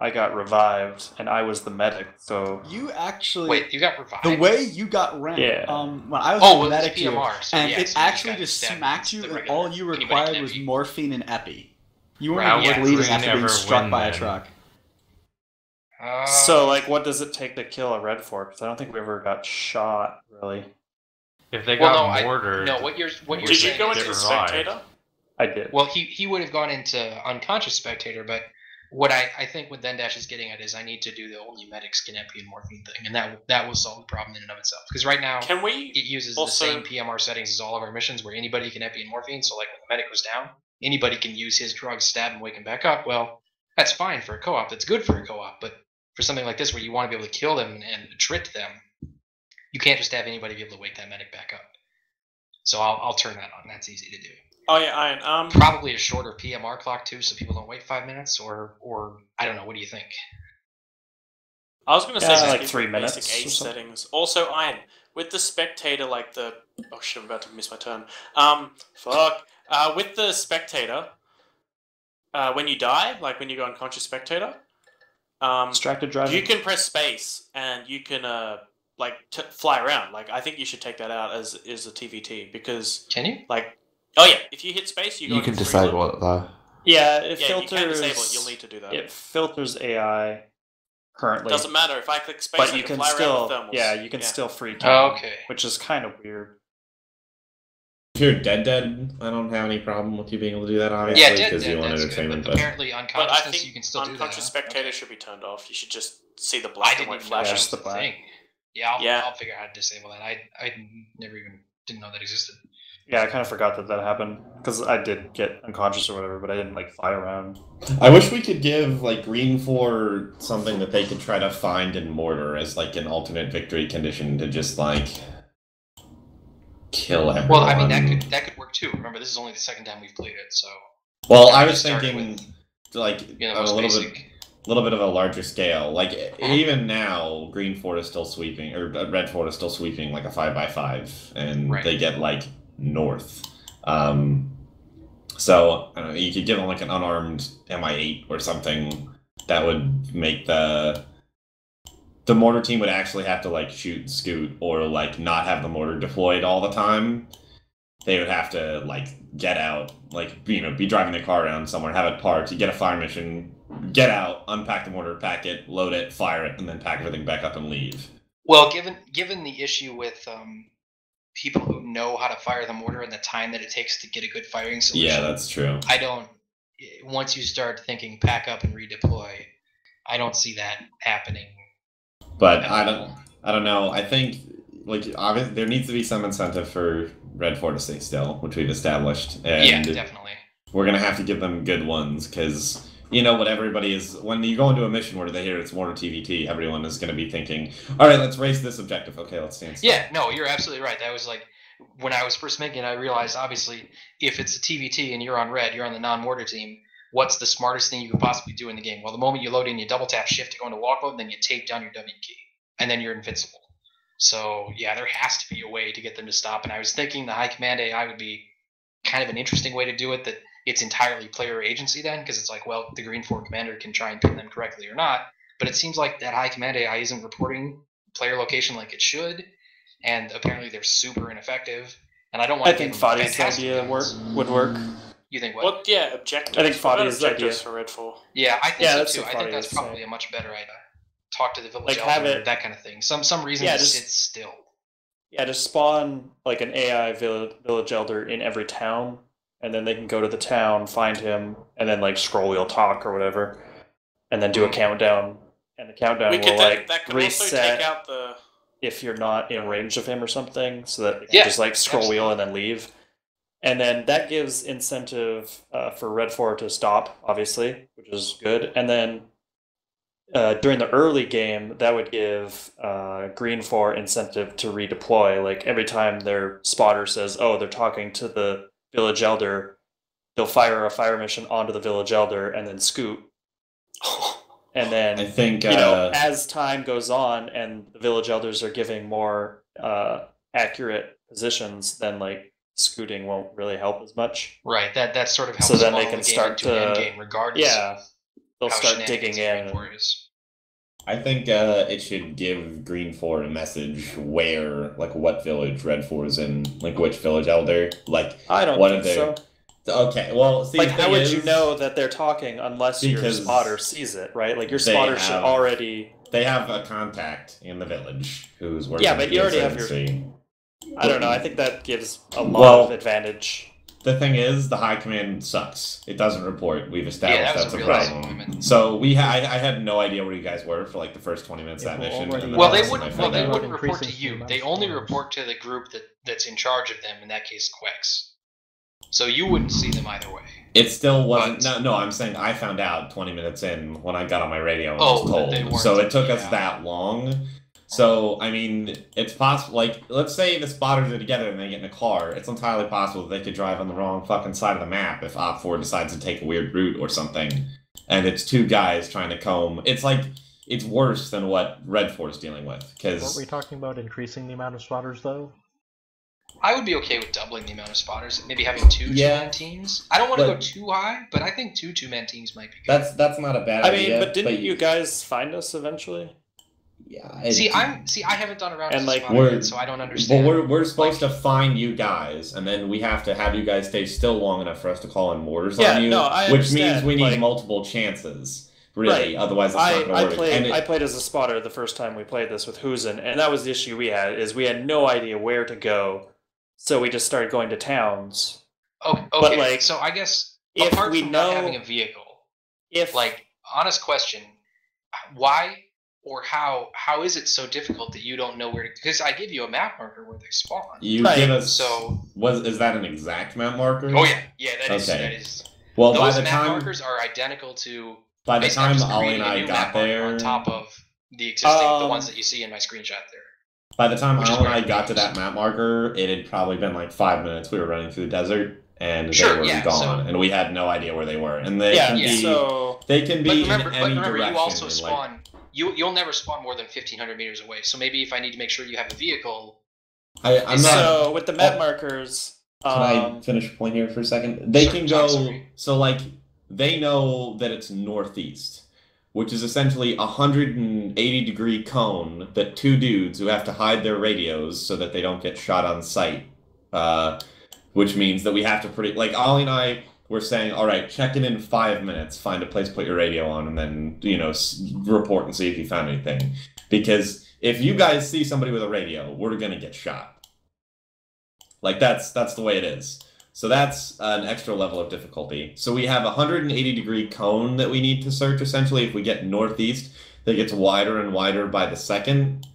I got revived, and I was the medic. So You actually Wait, you got revived? the way you got ranked. Yeah. When I was Oh, in well, it was medic here, PMR, so and yeah, it so you actually got just stabbed smacked you, the and regular. all you Anybody required can was epi. morphine and epi. You weren't Wow, even yeah, bleeding Green after being never struck win by a then. truck. So, like, what does it take to kill a red fort? Because I don't think we ever got shot, really. If they Well, got no, mortared, no. What you're Did you saying go is into get revived. spectator? I did. Well, he would have gone into unconscious spectator, but what I think what Dendash is getting at is I need to do the only medics can epi and morphine thing, and that will solve the problem in and of itself. Because right now Can we it uses also- the same PMR settings as all of our missions, where anybody can epi and morphine. So like when the medic goes down, anybody can use his drugs, stab and wake him back up. Well, that's fine for a co-op. That's good for a co-op, but for something like this where you want to be able to kill them and trick them, you can't just have anybody be able to wake that medic back up. So I'll turn that on. That's easy to do. Oh yeah, Iron. Probably a shorter PMR clock too, so people don't wait 5 minutes, or I don't know. What do you think? I was going to say Yeah, just like give 3 the minutes basic or age something. settings. Also, Iron, with the spectator, like the oh shit, I'm about to miss my turn. Fuck. With the spectator, when you die, like when you go unconscious spectator, Distracted driving. you can press space and you can like fly around. Like I think you should take that out as is a TVT because can you? Like, oh yeah, if you hit space, you go You can into free disable look. it though. Yeah, it Yeah, filters. you can disable it. You'll need to do that. It filters AI currently. Doesn't matter if I click space. But I you can fly still, around with thermals. yeah, you can still free Oh, cam, okay. which is kind of weird. If you're dead, I don't have any problem with you being able to do that, obviously, Yeah, dead, because you want that's entertainment. good. But apparently But I unconsciousness, think you can still do that. unconscious spectator should be turned off. You should just see the I black and didn't white even know that flashes. was the the black. thing. Yeah, Yeah. I'll figure out how to disable that. I never even didn't know that existed. Yeah, I kind of forgot that happened because I did get unconscious or whatever, but I didn't like fly around. I wish we could give like Green 4 something that they could try to find in Mortar as like an alternate victory condition to just like kill everyone. Well, I mean that could work too. Remember, this is only the second time we've played it, so. Well, I was Started thinking with, like you know, on a most little basic. bit of a larger scale. Like even now, Green 4 is still sweeping, or Red 4 is still sweeping like a 5x5, and Right. they get like north. So I don't know, you could give them like an unarmed MI8 or something. That would make the mortar team would actually have to like shoot and scoot, or like not have the mortar deployed all the time. They would have to like get out, like be driving the car around somewhere, have it parked, you get a fire mission, get out, unpack the mortar, pack it, load it, fire it, and then pack everything back up and leave. Well, given the issue with people who know how to fire the mortar and the time that it takes to get a good firing solution. Yeah, that's true. I don't. Once you start thinking pack up and redeploy, I don't see that happening. But I don't know. I think like obviously there needs to be some incentive for Red 4 to stay still, which we've established. And Yeah, definitely. We're gonna have to give them good ones because you know what everybody is when you go into a mission where they hear it's Mortar TVT, everyone is gonna be thinking, all right, let's race this objective. Okay, let's stand still. Yeah, no, you're absolutely right. That was like when I was first making it, I realized obviously if it's a TVT and you're on red, you're on the non-mortar team. What's the smartest thing you could possibly do in the game? Well, the moment you load in, you double tap shift to go into walk mode, then you tape down your W key, and then you're invincible. So yeah, there has to be a way to get them to stop. And I was thinking the high command AI would be kind of an interesting way to do it. That it's entirely player agency then, because it's like, well, the Green 4 commander can try and pin them correctly or not. But it seems like that high command AI isn't reporting player location like it should, and apparently they're super ineffective. And I don't want I to think give them Fadi's fantastic idea guns. would work. You think what? Well, yeah, objectives. I think What about Fadi's objectives idea. for Red 4? Yeah, I think Yeah, so that's too. what I think Fadi that's was probably saying. a much better idea. Talk to the village Like, have elder, it- that kind of thing. Some reason Yeah, to just- sit still. Yeah, just spawn like an AI village elder in every town, and then they can go to the town, find him, and then like scroll wheel talk or whatever, and then do a countdown, and the countdown We will could like that could also reset take out the. if you're not in range of him or something, so that you can Yeah, just like scroll wheel and then leave. And then that gives incentive for Red 4 to stop, obviously, which is good. And then during the early game, that would give Green 4 incentive to redeploy. Like every time their spotter says, oh, they're talking to the village elder, they'll fire a fire mission onto the village elder and then scoot. And then, I think you know, as time goes on and the village elders are giving more accurate positions, then like scooting won't really help as much. Right. That sort of helps. So then they funnel can the game start into an to end game regardless. yeah. they'll how start digging shenanigans in. Green 4 is. I think it should give Green 4 a message where, like, what village Red 4 is in, like, which village elder, like, I don't what think are so. Okay, well, see, Like, the how thing would is, you know that they're talking unless your because spotter sees it, right? Like, your they spotter should have- already... They have a contact in the village who's working. Yeah, but you already have your... insurgency. I don't know, I think that gives a lot of advantage. The thing is, the high command sucks. It doesn't report. We've established that was that's a a real problem. So I had no idea where you guys were for like the first 20 minutes of that mission. And then Well, they all of a wouldn't. sudden I Well, they found out. wouldn't report to you. They only report to the group that's in charge of them. In that case, Quex. So you wouldn't see them either way. It still wasn't. No, I'm saying I found out 20 minutes in when I got on my radio and was that they told. weren't- So it took us that long. So, I mean, it's possible, like, let's say the spotters are together and they get in a car. It's entirely possible that they could drive on the wrong fucking side of the map if Op 4 decides to take a weird route or something. And it's two guys trying to comb. It's like, it's worse than what Red 4 is dealing with. Weren't Because we talking about increasing the amount of spotters, though? I would be okay with doubling the amount of spotters. Maybe having two two-man teams. I don't want to go too high, but I think two two-man teams might be good. that's not a bad I idea. mean, but didn't you guys find us eventually? Yeah. See, I haven't done around And, like, yet, so I don't understand. Well, we're supposed to find you guys, and then we have to have you guys stay still long enough for us to call in mortars on you, which means we need multiple chances. Really, otherwise it's not going to work. I played as a spotter the first time we played this with Huzen, and that was the issue we had, is we had no idea where to go, so we just started going to towns. Okay, But, like, so I guess, if apart we from know- not having a vehicle, if like, honest question, why or how is it so difficult that you don't know where to... Because I give you a map marker where they spawn. You give us. Is that an exact map marker? Oh yeah, that is. Okay. That is. Well, those by the map time markers are identical to. by the basically, I'm time just Ollie creating and a I new got map marker there, on top of the existing, the ones that you see in my screenshot there. by the time which is Ollie and where I it got to that map marker, it had probably been like 5 minutes. We were running through the desert, and Sure, they were yeah, gone, and we had no idea where they were. And they Yeah, can be. so- They can be But remember, in any you direction. also like- spawn. You'll never spawn more than 1,500 meters away. So maybe if I need to make sure you have a vehicle. I'm not. So with the map markers, Can I finish a point here for a second? They can go. So, like, they know that it's northeast, which is essentially a 180-degree cone that two dudes who have to hide their radios so that they don't get shot on sight. Which means that we have to like, Ollie and I were saying, all right, check in 5 minutes, find a place to put your radio on, and then, report and see if you found anything. Because if you guys see somebody with a radio, we're going to get shot. Like, that's the way it is. So that's an extra level of difficulty. So we have a 180-degree cone that we need to search, essentially. If we get northeast, that gets wider and wider by the second.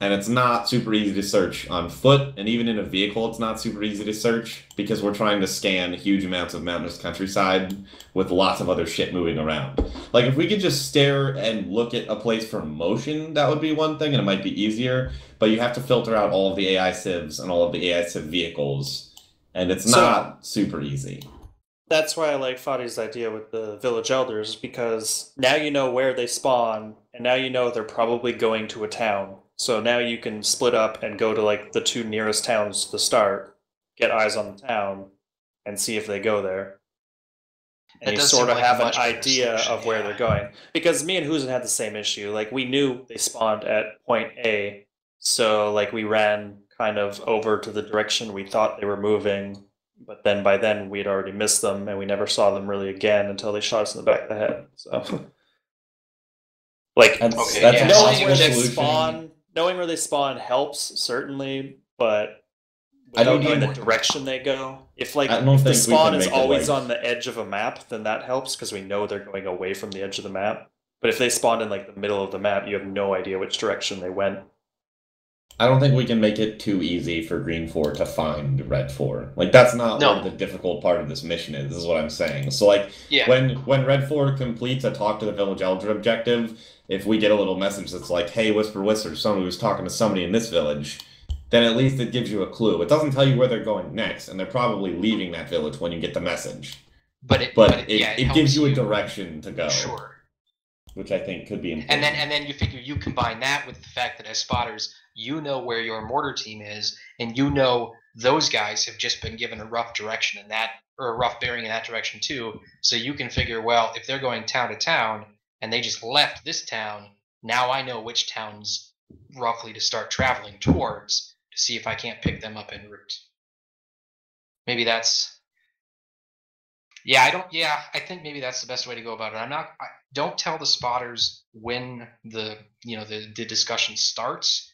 And it's not super easy to search on foot, and even in a vehicle it's not super easy to search, because we're trying to scan huge amounts of mountainous countryside with lots of other shit moving around. Like, if we could just stare and look at a place for motion, that would be one thing, and it might be easier, but you have to filter out all of the AI civs and all of the AI civ vehicles, and it's not super easy. That's why I like Fadi's idea with the village elders, because now you know where they spawn, and now you know they're probably going to a town. So now you can split up and go to, like, the two nearest towns to the start, get eyes on the town, and see if they go there. And you sort of have an idea of where they're going. Because me and Huzen had the same issue. Like, we knew they spawned at point A, so, like, we ran kind of over to the direction we thought they were moving, but then by then we'd already missed them, and we never saw them really again until they shot us in the back of the head. So, like, knowing where they spawn helps, certainly, but without knowing the direction they go. If the spawn is always on the edge of a map, then that helps, because we know they're going away from the edge of the map. But if they spawned in, like, the middle of the map, you have no idea which direction they went. I don't think we can make it too easy for Green 4 to find Red 4. Like, that's not what the difficult part of this mission is what I'm saying. So, like, when Red 4 completes a Talk to the Village Elder objective, if we get a little message that's like, hey, Whisper Whisper, someone who's talking to somebody in this village, then at least it gives you a clue. It doesn't tell you where they're going next, and they're probably leaving that village when you get the message. But it gives you a direction to go. Sure. Which I think could be important. And then you figure you combine that with the fact that as spotters, you know where your mortar team is, and you know those guys have just been given a rough direction, and that or a rough bearing in that direction too. So you can figure, well, if they're going town to town and they just left this town, now I know which towns roughly to start traveling towards to see if I can't pick them up en route. Maybe that's. I think maybe that's the best way to go about it. Don't tell the spotters when the discussion starts,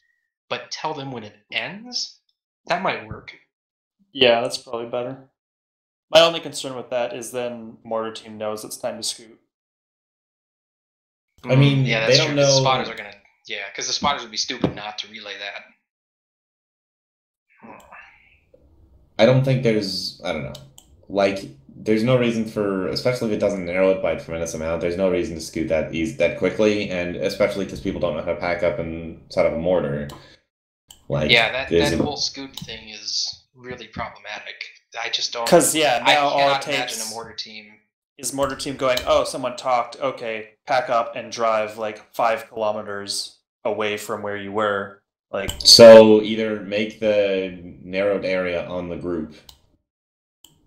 but tell them when it ends. That might work. Yeah, that's probably better. My only concern with that is then Mortar team knows it's time to scoot. I mean, yeah, that's they true. don't know. The spotters are gonna, because the spotters would be stupid not to relay that. I don't think there's, I don't know, like, there's no reason for, especially if it doesn't narrow it by a tremendous amount, there's no reason to scoot that quickly, and especially because people don't know how to pack up and set up a mortar. Like, yeah, that whole scoot thing is really problematic. I just don't. Because now I all it cannot imagine takes a mortar team is Mortar team going, oh, someone talked, okay, pack up and drive like 5 kilometers away from where you were. Like, so either make the narrowed area on the group.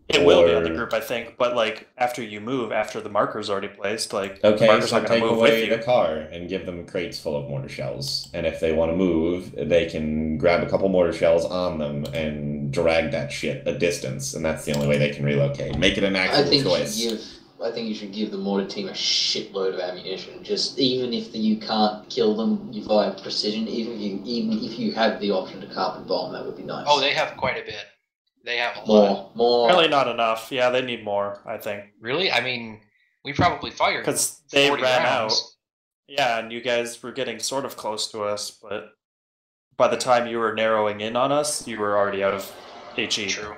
It will be on the group, I think, but like after you move, after the marker's already placed, like the Okay, marker's so not going take to move away with you. the car and give them crates full of mortar shells. And if they want to move, they can grab a couple mortar shells on them and drag that shit a distance, and that's the only way they can relocate. Make it an actual choice. I think you should give the mortar team a shitload of ammunition. Just even if you can't kill them via precision, even if you have the option to carpet bomb, that would be nice. Oh, they have quite a bit. They have a lot. More. Really not enough. Yeah, they need more, I think. Really? I mean, we probably fired because they 40 ran rounds. out. Yeah, and you guys were getting sort of close to us, but by the time you were narrowing in on us, you were already out of HE. True.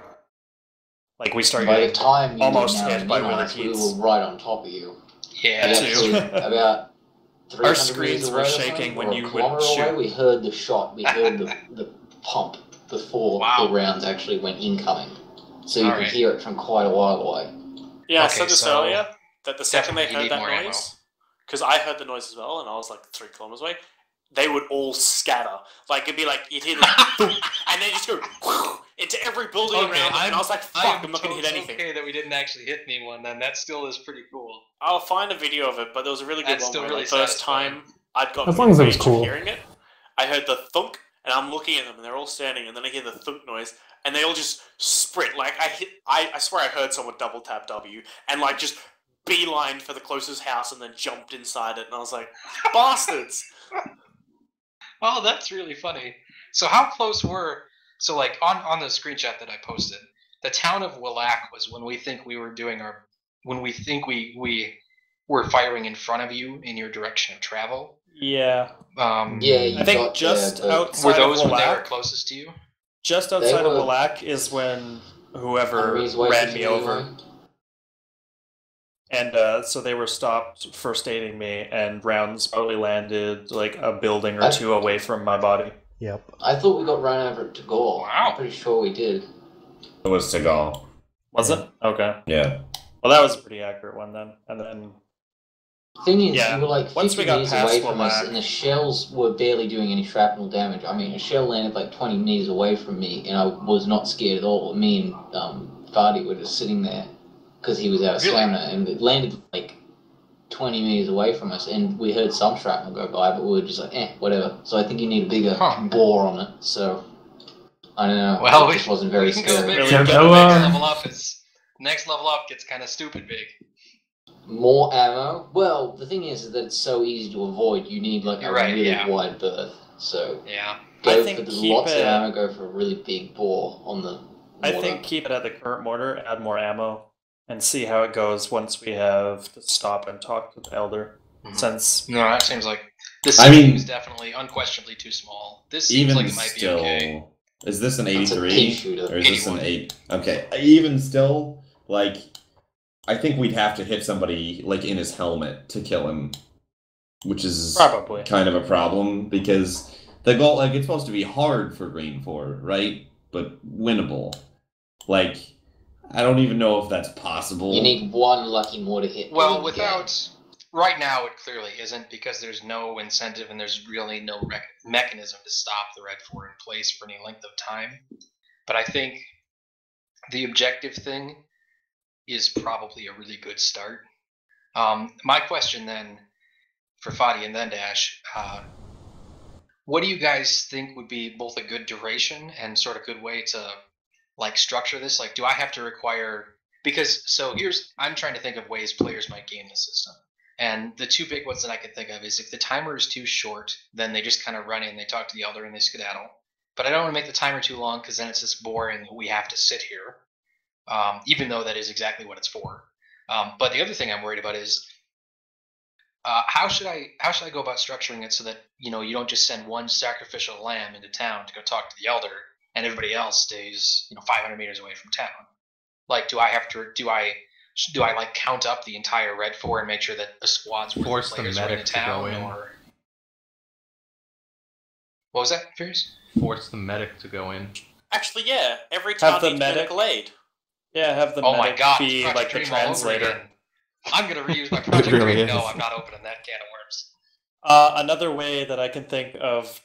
Like we started By the getting time you almost were hit by narrowing in on us, we Willarkeets. were right on top of you. Yeah, Actually, about 300 Our screens meters were away or shaking something, when or you a would kilometer away, shoot. we heard the shot. We heard the pump before the rounds actually went incoming. So you could hear it from quite a while away. Yeah, I Okay, said this so earlier, that the second they definitely you heard need that more noise, because I heard the noise as well, and I was like 3 kilometers away, they would all scatter. Like, it'd be like, you'd hear the and they just go into every building around them, and I was like, fuck, I'm not going to hit anything. Okay that we didn't actually hit anyone, then that still is pretty cool. I'll find a video of it, but there was a really good That's one still where really the first satisfying. time I'd got As long as it was footage of cool. hearing it, I heard the thunk, and I'm looking at them, and they're all standing, and then I hear the thunk noise, and they all just sprint. Like, I swear I heard someone double tap W, and like just beelined for the closest house, and then jumped inside it, and I was like, bastards! Oh, that's really funny. So how close were... So like on the screenshot that I posted, the town of Willac was when we think we were doing our... When we think we were firing in front of you in your direction of travel. Yeah. I think just outside were those of when they were Willac, cusest to you? just outside of Willac is when whoever ran me over. And so they were stopped first aiding me, and rounds probably landed like a building or two away from my body. Yep. I thought we got run over to Gore. Wow. I'm pretty sure we did. It was Seagal. Was it? Okay. Yeah. Well, that was a pretty accurate one then. And then... Thing is, Yeah, you were like once 50 we got meters past away from us, Willac- and the shells were barely doing any shrapnel damage. I mean, a shell landed like 20 meters away from me, and I was not scared at all. Me and Vardy were just sitting there because he was out of stamina, and it landed like 20 meters away from us, and we heard some shrapnel go by, but we were just like, whatever. So I think you need a bigger bore on it. So I don't know. Well, it just wasn't very we can go scary. big. Yeah, Next level up is... Next level up gets kind of stupid big. More ammo? Well, the thing is that it's so easy to avoid. You need like You're a right, really yeah. wide berth. So Yeah. go I think for the keep lots of it- ammo. Go for a really big bore on the. I mortar. think keep it at the current mortar, add more ammo, and see how it goes once we have to stop and talk to the Elder. Since... No, that seems like... The I CPU mean- is definitely unquestionably too small. This seems Even like it might still, be okay. is this an That's a 83 pea shooter. or is this an 81. 8? Okay, even still, like, I think we'd have to hit somebody like in his helmet to kill him, which is Probably. kind of a problem because the goal, like, it's supposed to be hard for Green 4, right? But winnable. Like, I don't even know if that's possible. You need one lucky mortar hit. Well, every without... Right now, it clearly isn't, because there's no incentive and there's really no mechanism to stop the Red 4 in place for any length of time. But I think the objective thing is probably a really good start. My question then for Fadi and then Dash, what do you guys think would be both a good duration and sort of good way to like structure this? Like, do I have to require, because so I'm trying to think of ways players might game the system. And the two big ones that I could think of is if the timer is too short, then they just kind of run in, they talk to the elder and they skedaddle. But I don't want to make the timer too long because then it's just boring. We have to sit here, even though that is exactly what it's for. But the other thing I'm worried about is how should I go about structuring it so that you don't just send one sacrificial lamb into town to go talk to the elder and everybody else stays 500 meters away from town. Like, do I like count up the entire Red 4 and make sure that a squad's worth of players are in the town? Or what was that, Furious? Force the medic to go in. Actually, yeah. Every town needs medical aid. Yeah, have the medic be like the translator. I'm going to reuse my Project Dream. No, I'm not opening that can of worms. Another way that I can think of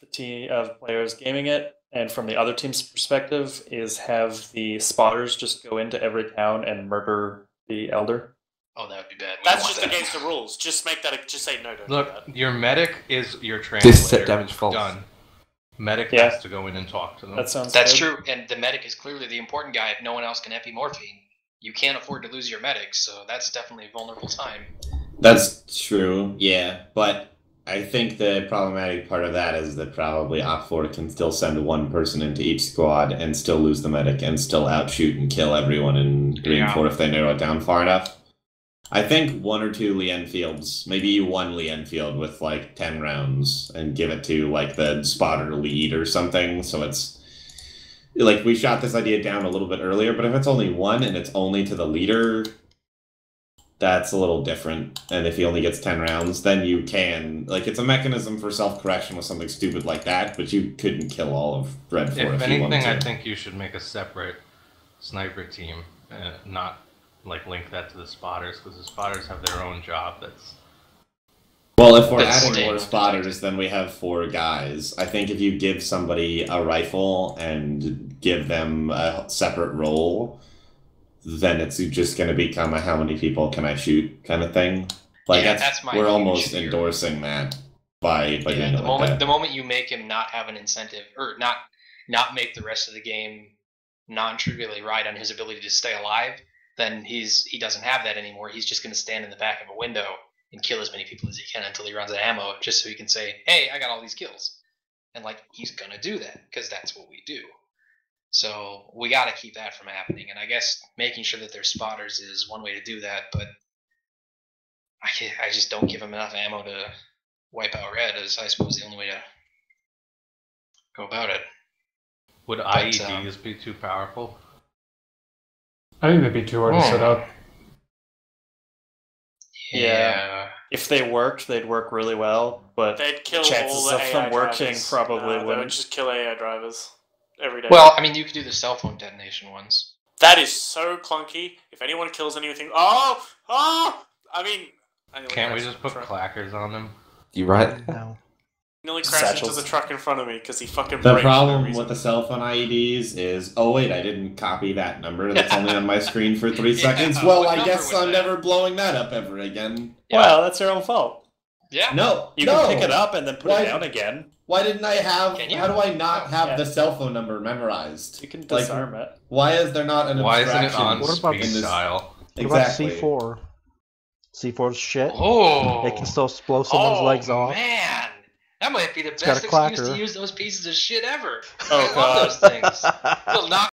of players gaming it, and from the other team's perspective, is have the spotters just go into every town and murder the elder. Oh, that would be bad. That's just against the rules. Just make that. Just say no. Don't Look, do that. your medic is your translator. This set damage false. Done. Medic has to go in and talk to them. That's true, and the medic is clearly the important guy. If no one else can epimorphine, you can't afford to lose your medic, so that's definitely a vulnerable time. That's true, yeah, but I think the problematic part of that is that probably Op4 can still send one person into each squad and still lose the medic and still outshoot and kill everyone in Green 4 if they narrow it down far enough. I think 1 or 2 Lee Enfields, maybe 1 Lee Enfield with like 10 rounds and give it to like the spotter lead or something, so it's like we shot this idea down a little bit earlier, but if it's only 1 and it's only to the leader, that's a little different. And if he only gets 10 rounds, then you can, like, it's a mechanism for self-correction with something stupid like that, but you couldn't kill all of Red 4 if you wanted to. I think you should make a separate sniper team, not like link that to the spotters, because the spotters have their own job that's... Well, if we're adding more spotters, then we have 4 guys. I think if you give somebody a rifle and give them a separate role, then it's just going to become a how many people can I shoot kind of thing. Like, yeah, that's my we're almost endorsing that by doing it like that. The moment you make him not have an incentive, or not make the rest of the game non-trivially ride on his ability to stay alive, then he doesn't have that anymore. He's just going to stand in the back of a window and kill as many people as he can until he runs out of ammo, just so he can say, hey, I got all these kills. And, like, he's going to do that, because that's what we do. So we got to keep that from happening. And I guess making sure that there's spotters is one way to do that, but I just don't give him enough ammo to wipe out Red, is I suppose the only way to go about it. Would IEDs be too powerful? I think they'd be too hard to set up. Yeah. If they worked, they'd work really well, but they'd kill chances all the of AI them working drivers. probably They wouldn't. would just kill AI drivers every day. Well, I mean, you could do the cell phone detonation ones. That is so clunky. If anyone kills anything, I mean, Can't we just put clackers on them? You right? No. Nearly crashed into the truck in front of me because he fucking. The braked for no problem reason. with the cell phone IEDs is, oh wait, I didn't copy that number that's only on my screen for 3 seconds. Well, I guess I'm never blowing that up ever again. Well, that's your own fault. Yeah. No, You can pick it up and then put it down again. Why didn't I have? How do I not have the cell phone number memorized? You can disarm it. Why is there not an Why isn't abstraction? it on What about speed this- dial? What about Exactly. C4? C4's shit. Oh. It can still blow someone's legs off. Man, that might be the got best a excuse clacker. to use those pieces of shit ever. Oh, I love those things. Little knock